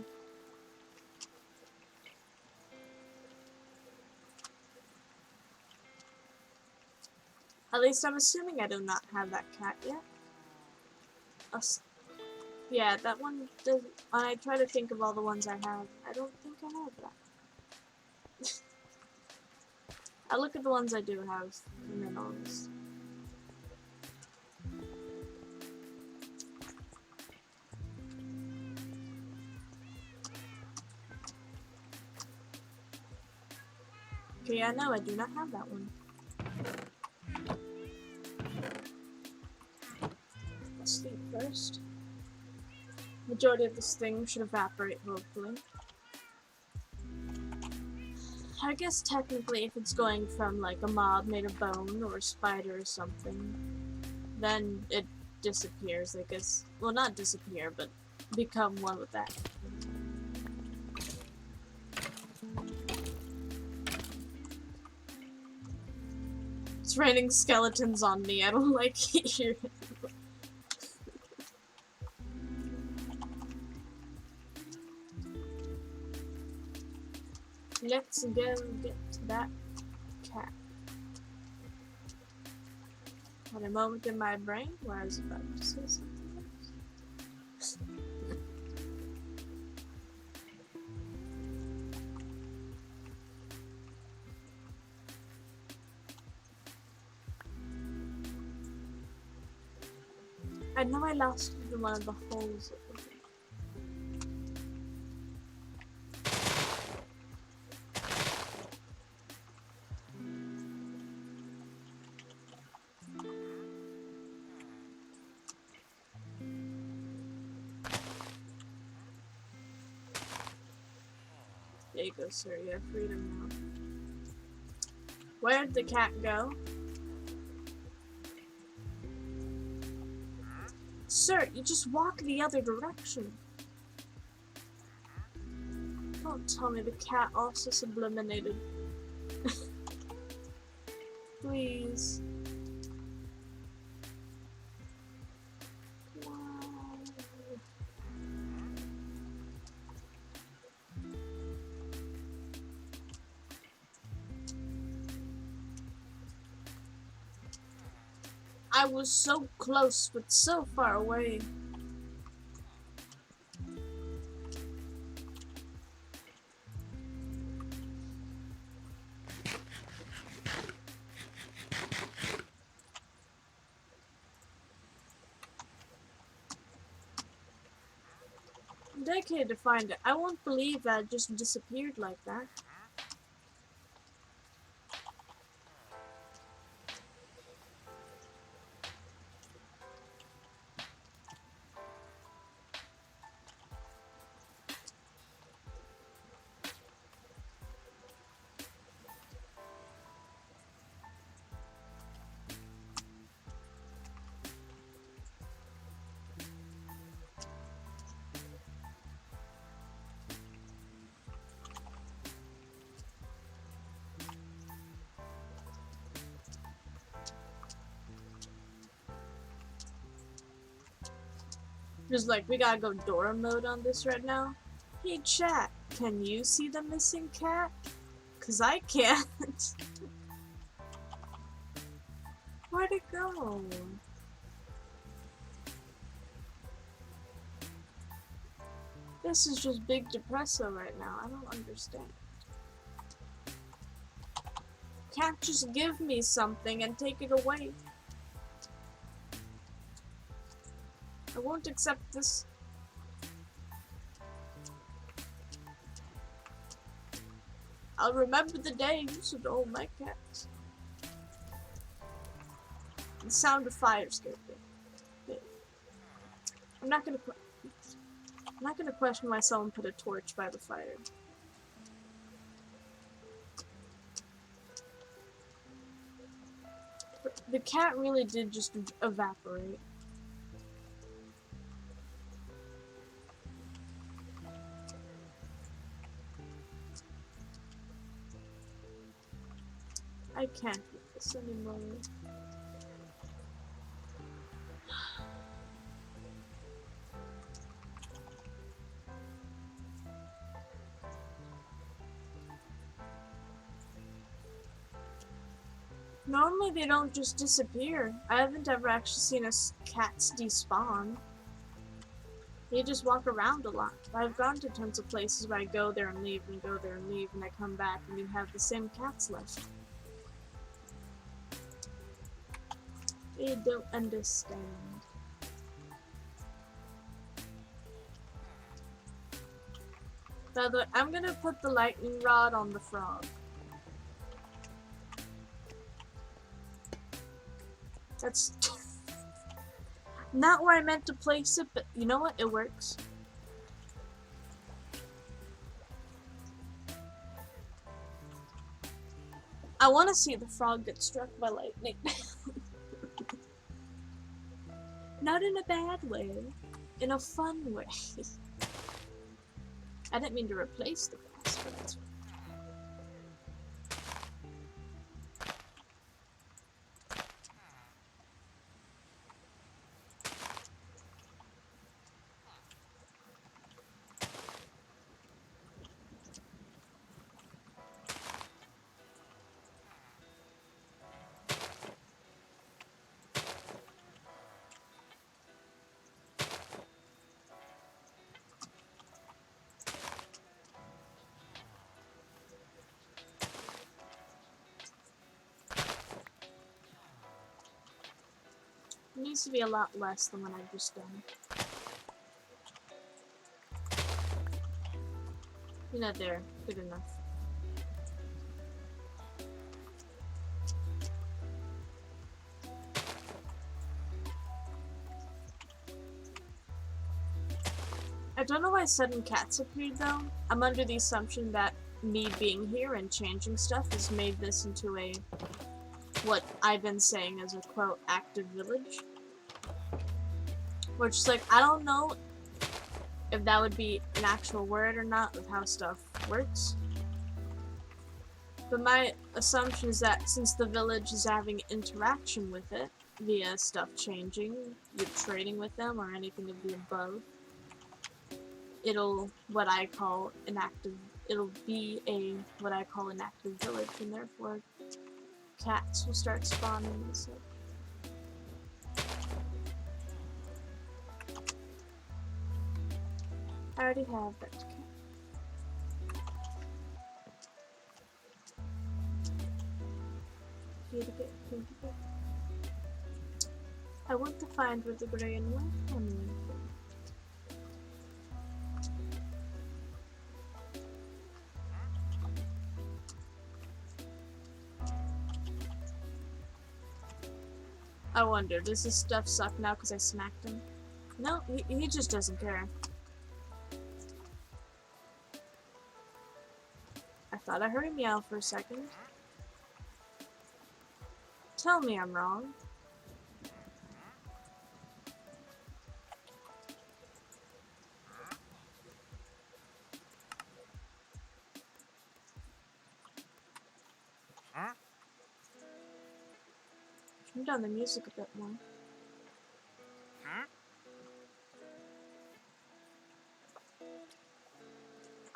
At least I'm assuming I do not have that cat yet. Yeah, that one does. I try to think of all the ones I have. I don't think I have that. I look at the ones I do have, and then I'll just... Okay, I know I do not have that one. Let's sleep first. Majority of this thing should evaporate, hopefully. I guess technically if it's going from like a mob made of bone or a spider or something, then it disappears, I guess. Well, not disappear, but become one with that. It's raining skeletons on me. I don't like hearing it. Let's go get to that cat. Had a moment in my brain where I was about to say something else. I know I lost it in one of the holes. There you go, sir. You have freedom now. Where'd the cat go? Sir, you just walk the other direction. Don't tell me the cat also subliminated. Please. I was so close, but so far away. I'm dedicated to find it. I won't believe that it just disappeared like that. Just like, we gotta go Dora mode on this right now. Hey chat, can you see the missing cat? Cause I can't. Where'd it go? This is just big depresso right now. I don't understand. Can't just give me something and take it away. I won't accept this. I'll remember the day you stole my cat. The sound of fire scared me. I'm not gonna question why someone put a torch by the fire. But the cat really did just evaporate. I can't do this anymore. Normally they don't just disappear. I haven't ever actually seen cats despawn. They just walk around a lot. I've gone to tons of places where I go there and leave and go there and leave and I come back and you have the same cats left. They don't understand. By the way, I'm gonna put the lightning rod on the frog. That's not where I meant to place it, but you know what? It works. I want to see the frog get struck by lightning. Not in a bad way. In a fun way. I didn't mean to replace the grass, but that's fine. It needs to be a lot less than what I've just done. You're not there. Good enough. I don't know why sudden cats appeared though. I'm under the assumption that me being here and changing stuff has made this into a, what I've been saying as a quote, active village. Which is like, I don't know if that would be an actual word or not of how stuff works. But my assumption is that since the village is having interaction with it via stuff changing, you're trading with them or anything of the above, it'll what I call an active, it'll be a what I call an active village, and therefore cats will start spawning and stuff. I already have that cat. I want to find where the gray and white one went. I wonder, does this stuff suck now because I smacked him? No, he just doesn't care. I thought I heard him yell for a second. Tell me I'm wrong. Turn down the music a bit more.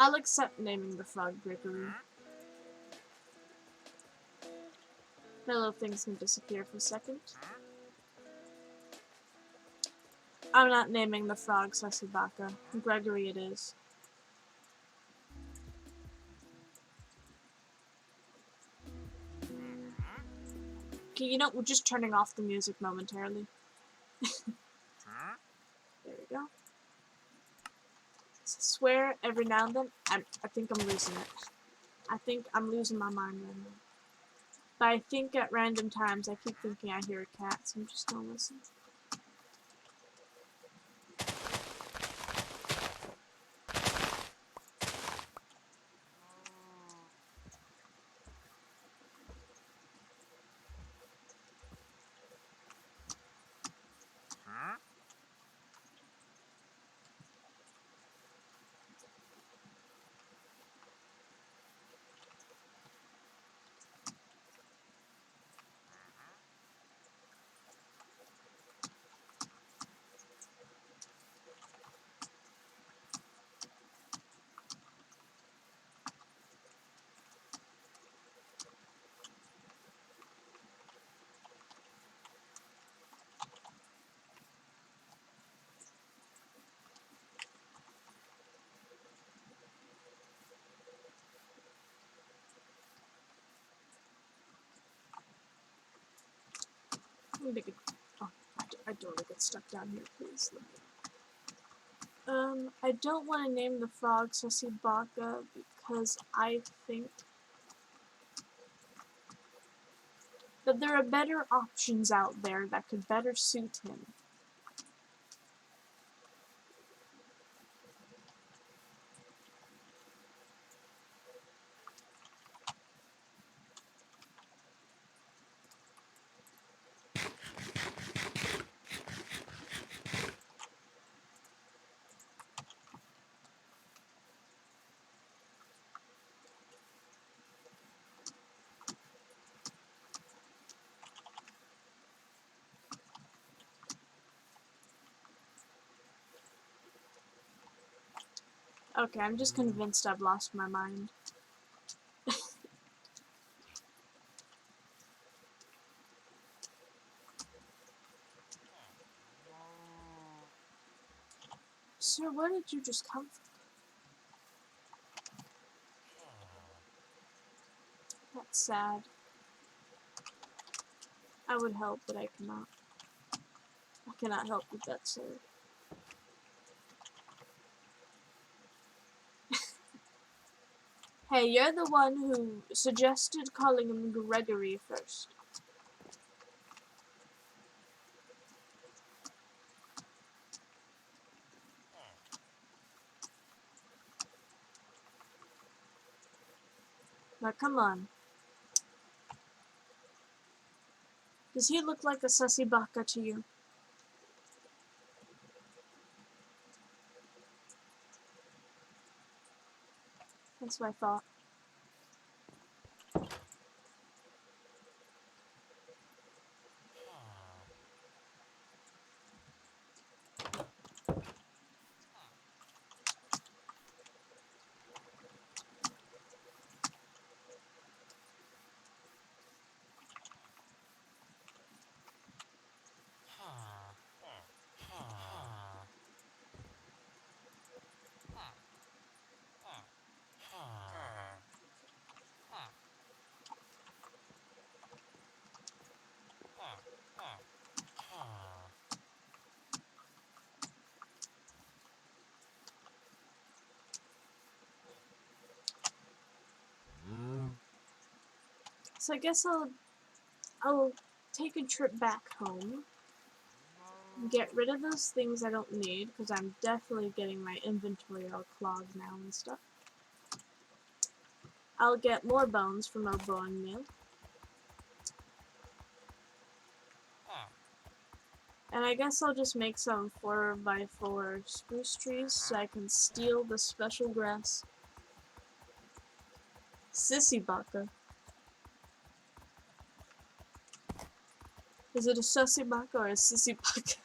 I'll accept naming the frog Gregory. My little things can disappear for a second. I'm not naming the frog Sasibaka. Gregory it is. Okay, you know, we're just turning off the music momentarily. There we go. I swear, every now and then, I think I'm losing it. I think I'm losing my mind right now. But I think at random times, I keep thinking I hear a cat, so I'm just gonna listen. Oh, I don't want to get stuck down here, please. I don't want to name the frog Sasibaka because I think that there are better options out there that could better suit him. Okay, I'm just convinced I've lost my mind. Sir, where did you just come from? That's sad. I would help, but I cannot. I cannot help with that, sir. Hey, you're the one who suggested calling him Gregory first. Now, come on. Does he look like a Sasibaka to you? That's what I thought. So I guess I'll take a trip back home. Get rid of those things I don't need, because I'm definitely getting my inventory all clogged now and stuff. I'll get more bones from our bone meal. And I guess I'll just make some 4x4 spruce trees so I can steal the special grass. Sissibaka. Is it a Sasibaka or a Sissibaka?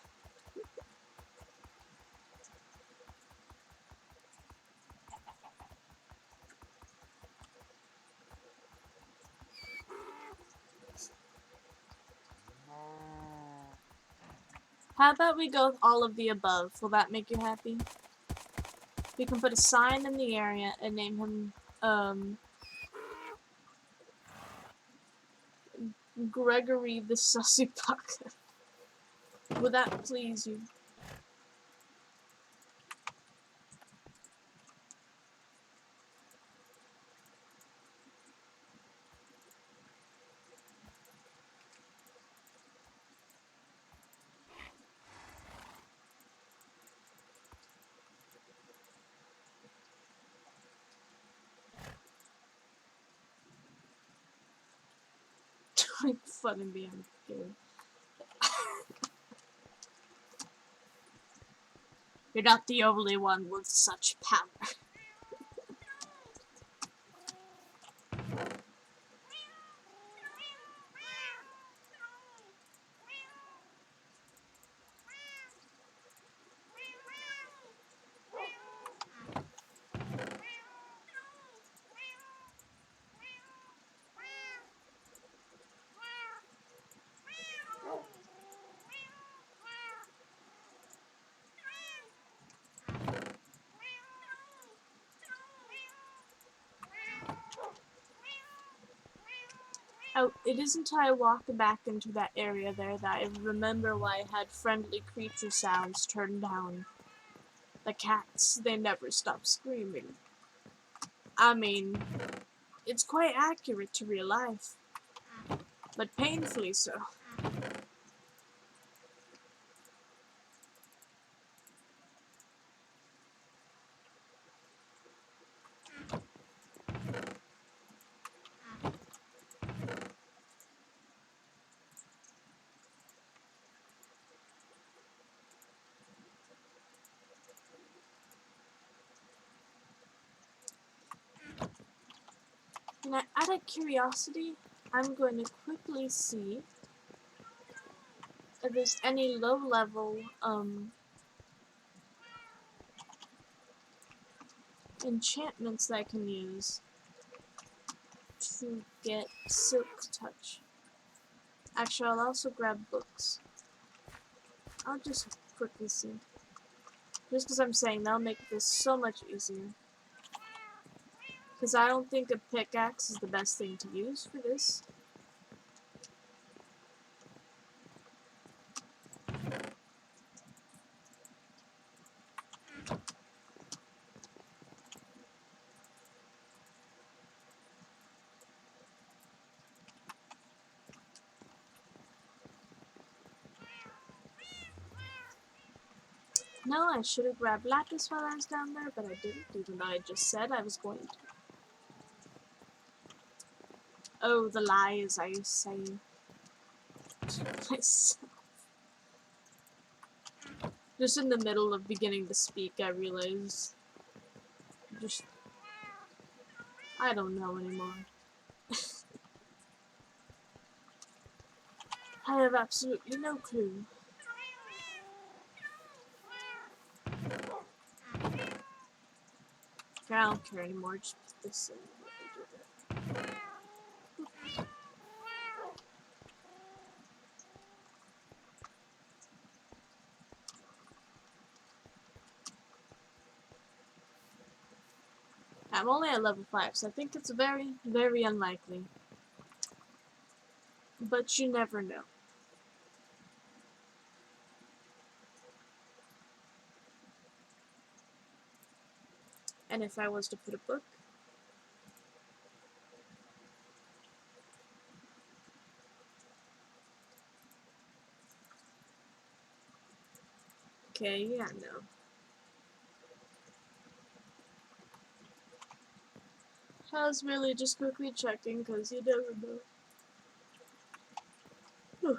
How about we go with all of the above? Will that make you happy? We can put a sign in the area and name him, Gregory the Sussy-Pucker. Would that please you? Make fun of me, I'm kidding. You're not the only one with such power. Oh, it isn't until I walk back into that area there that I remember why I had friendly creature sounds turned down. The cats, they never stop screaming. I mean, it's quite accurate to real life, but painfully so. And out of curiosity, I'm going to quickly see if there's any low-level, enchantments that I can use to get Silk Touch. Actually, I'll also grab books. I'll just quickly see. Just because I'm saying that'll make this so much easier. Because I don't think a pickaxe is the best thing to use for this. No, I should have grabbed lapis while I was down there, but I didn't, even though I just said I was going to. Oh, the lies I say to myself. Just in the middle of beginning to speak, I realized. I don't know anymore. I have absolutely no clue. I don't care anymore, just put this in. I'm only at level 5, so I think it's very, very unlikely. But you never know. And if I was to put a book, okay, yeah, no. I was really just quickly checking, because you never know. Whew.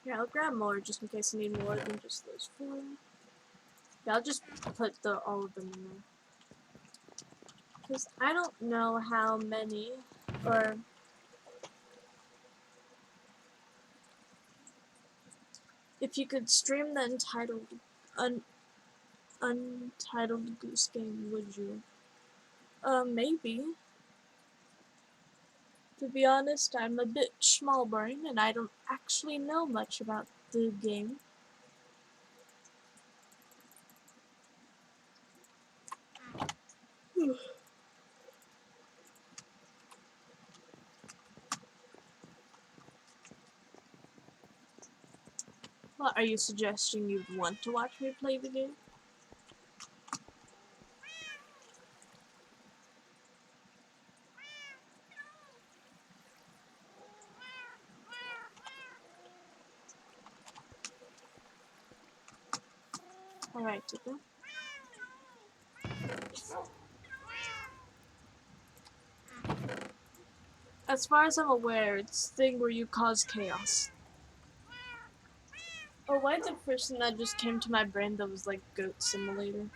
Yeah, I'll grab more just in case I need more than just those 4. Yeah, I'll just put all of them in there. Because I don't know how many, or if you could stream the Untitled Goose Game, would you? Maybe. To be honest, I'm a bit small brain and I don't actually know much about the game. Well, are you suggesting you'd want to watch me play the game? Alright, Tika. As far as I'm aware, it's the thing where you cause chaos. Oh, why the first thing that just came to my brain that was like Goat Simulator?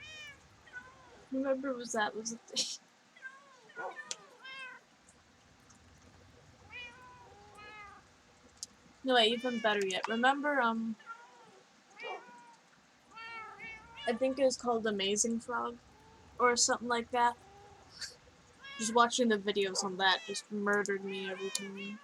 Remember was the thing. No, wait, even better yet. Remember, I think it was called Amazing Frog? Or something like that. Just watching the videos on that just murdered me every time.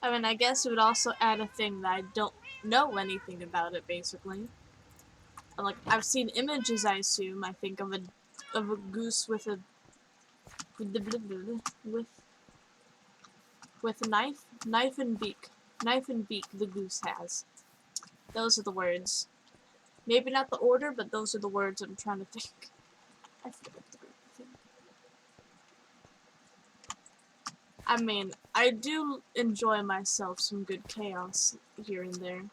I mean, I guess it would also add a thing that I don't know anything about it, basically. Like, I've seen images, I assume, I think, of a goose with a with a knife and beak. Knife and beak the goose has. Those are the words. Maybe not the order, but those are the words I'm trying to think. I forget the thing. I mean, I do enjoy myself some good chaos here and there.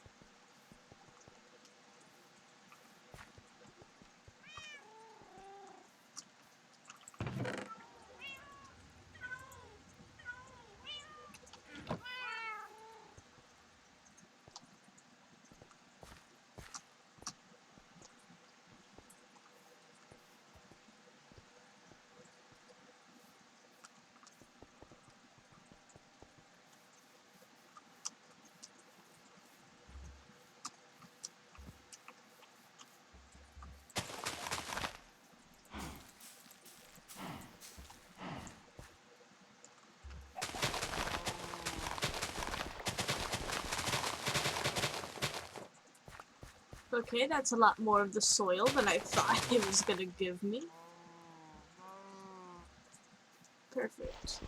Okay, that's a lot more of the soil than I thought it was gonna give me. Perfect.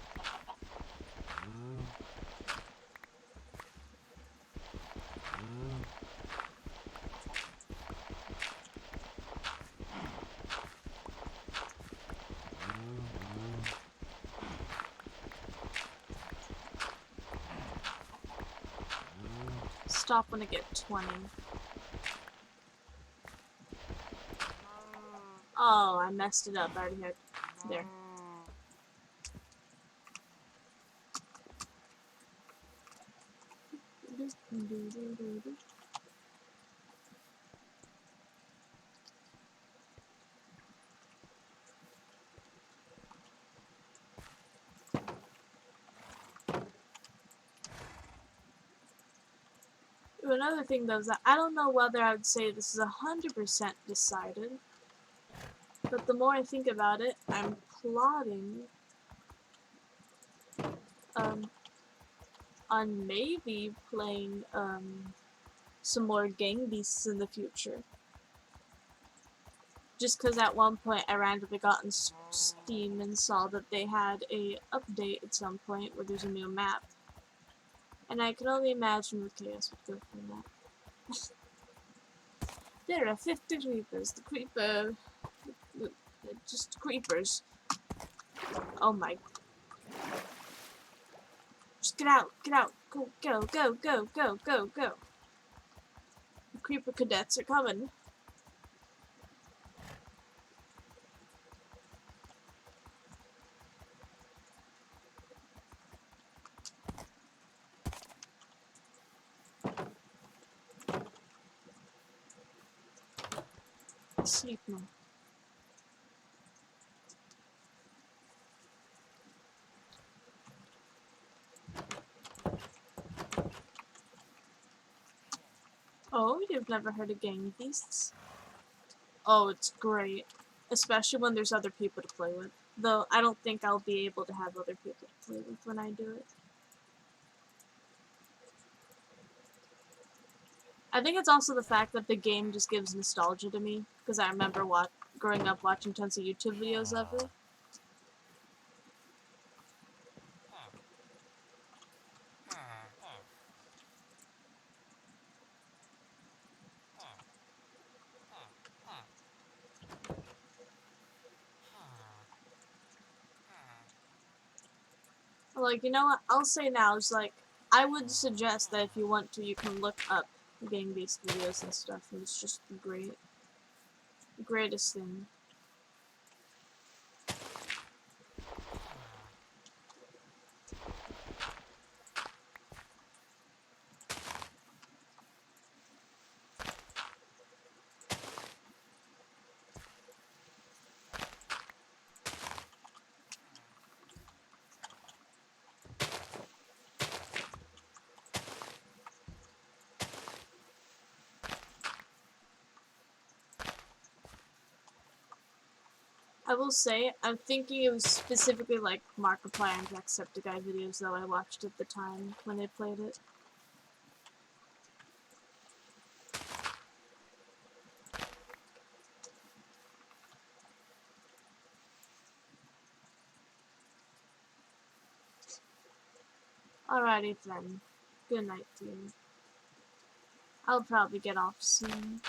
Stop when I get 20. Oh, I messed it up. I already had... There. Another thing though is that I don't know whether I would say this is 100% decided, but the more I think about it, I'm plotting on maybe playing some more Gang Beasts in the future. Just because at one point I randomly got on Steam and saw that they had a update at some point where there's a new map. And I can only imagine what chaos would go from that. There are 50 creepers. The creeper... just creepers. Oh my... Just get out, get out. Go, go, go, go, go, go, go. The creeper cadets are coming. Sleep now. Oh, you've never heard of Gang Beasts? Oh, it's great. Especially when there's other people to play with. Though, I don't think I'll be able to have other people to play with when I do it. I think it's also the fact that the game just gives nostalgia to me. Because I remember growing up watching tons of YouTube videos of it. Like, you know what? I'll say now, is like, I would suggest that if you want to, you can look up Gang Beast videos and stuff, and it's just great. The greatest thing. I will say, I'm thinking it was specifically like Markiplier and Jacksepticeye videos that I watched at the time when they played it. Alrighty then. Good night to you. I'll probably get off soon.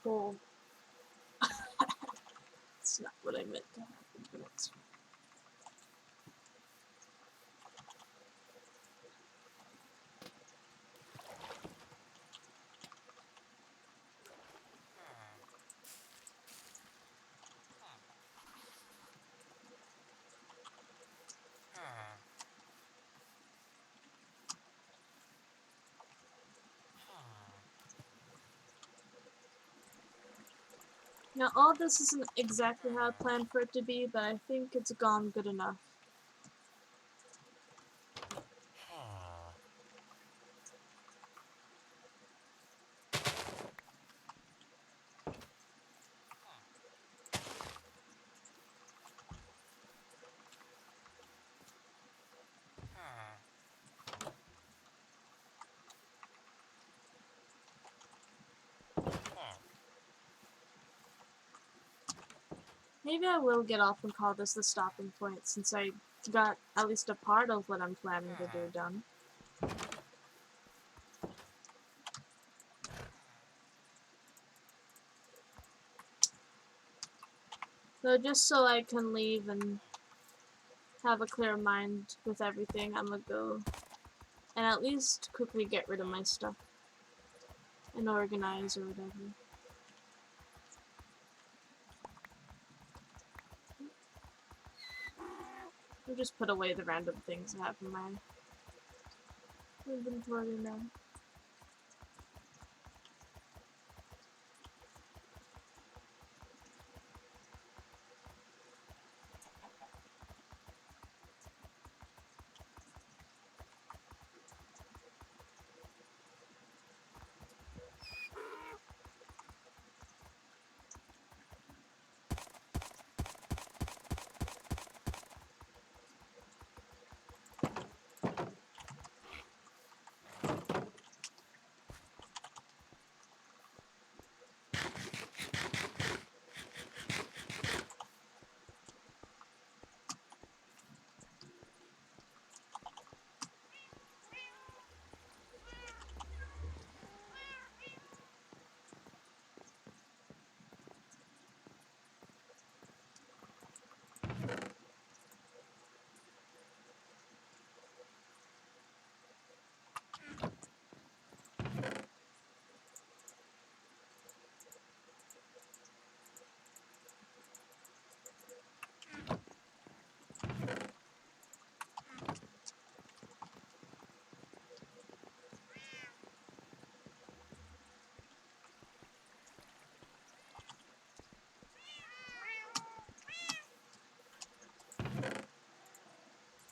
Cool. That's not what I meant to happen, but it's fine. Now, all this isn't exactly how I planned for it to be, but I think it's gone good enough. Maybe I will get off and call this the stopping point, since I got at least a part of what I'm planning to do done. So just so I can leave and have a clear mind with everything, I'm gonna go and at least quickly get rid of my stuff and organize or whatever. I'll just put away the random things I have in my inventory now.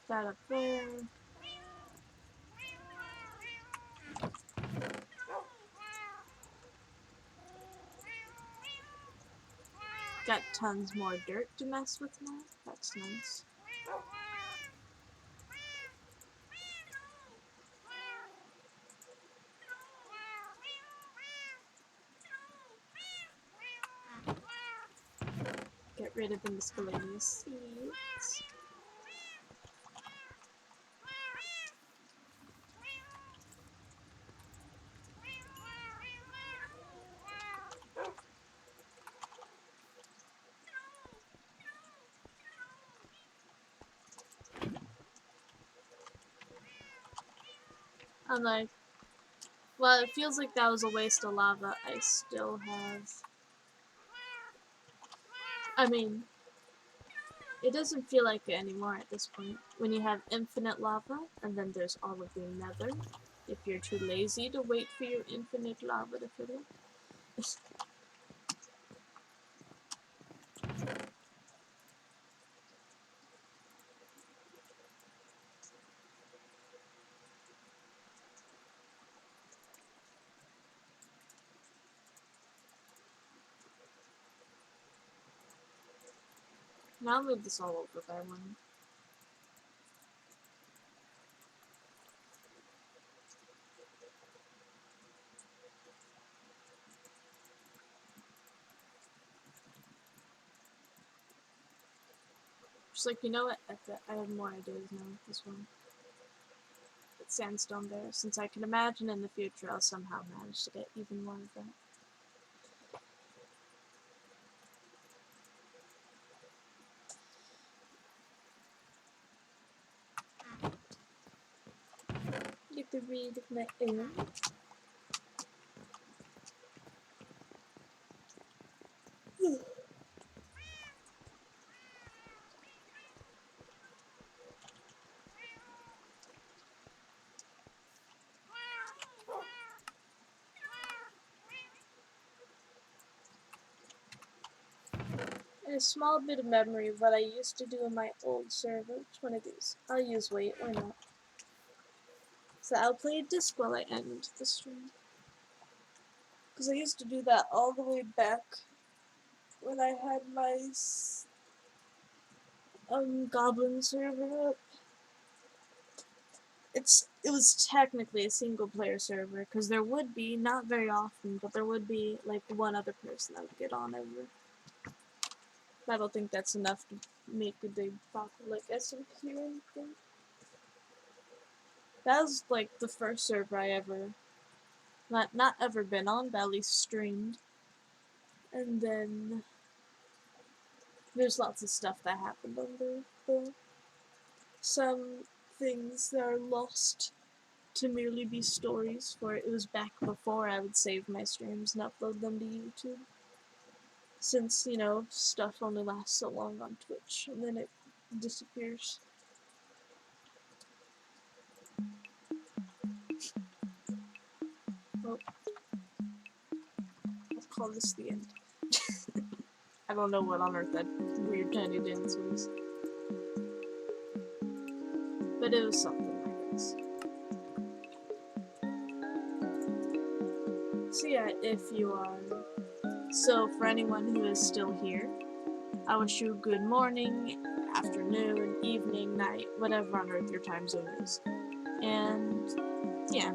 that up there. Got tons more dirt to mess with now. That's nice. Get rid of the miscellaneous seeds. I'm like, well, it feels like that was a waste of lava. I still have... I mean, it doesn't feel like it anymore at this point. When you have infinite lava, and then there's all of the nether. If you're too lazy to wait for your infinite lava to fill it. Now I'll move this all over by one. Just like, you know what? I have more ideas now with this one. Put sandstone there, since I can imagine in the future I'll somehow manage to get even more of that. Get the rid of my air. And a small bit of memory of what I used to do in my old server. Which one of these? I'll use wait, why not? So I'll play a disc while I end the stream. Because I used to do that all the way back when I had my goblin server up. It was technically a single player server, because there would be, not very often, but there would be like one other person that would get on over. I don't think that's enough to make a big pop like SMP or anything. That was like the first server I ever, not ever been on, but at least streamed. And then there's lots of stuff that happened on there, though. Some things that are lost to merely be stories, for it was back before I would save my streams and upload them to YouTube. Since, you know, stuff only lasts so long on Twitch, and then it disappears. Oh. I'll call this the end. I don't know what on earth that weird tiny dance was. But it was something, I guess. So yeah, if you are... So for anyone who is still here, I wish you good morning, afternoon, evening, night, whatever on earth your time zone is. And yeah,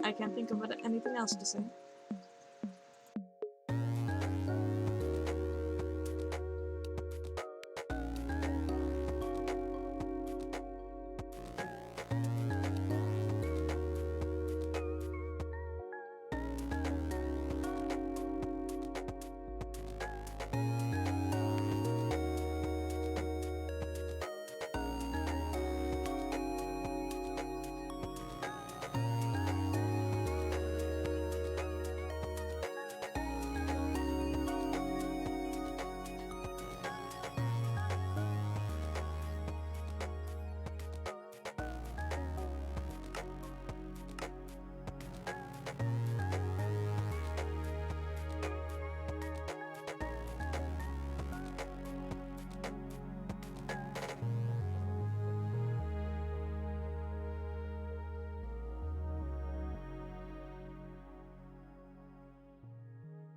I can't think of anything else to say.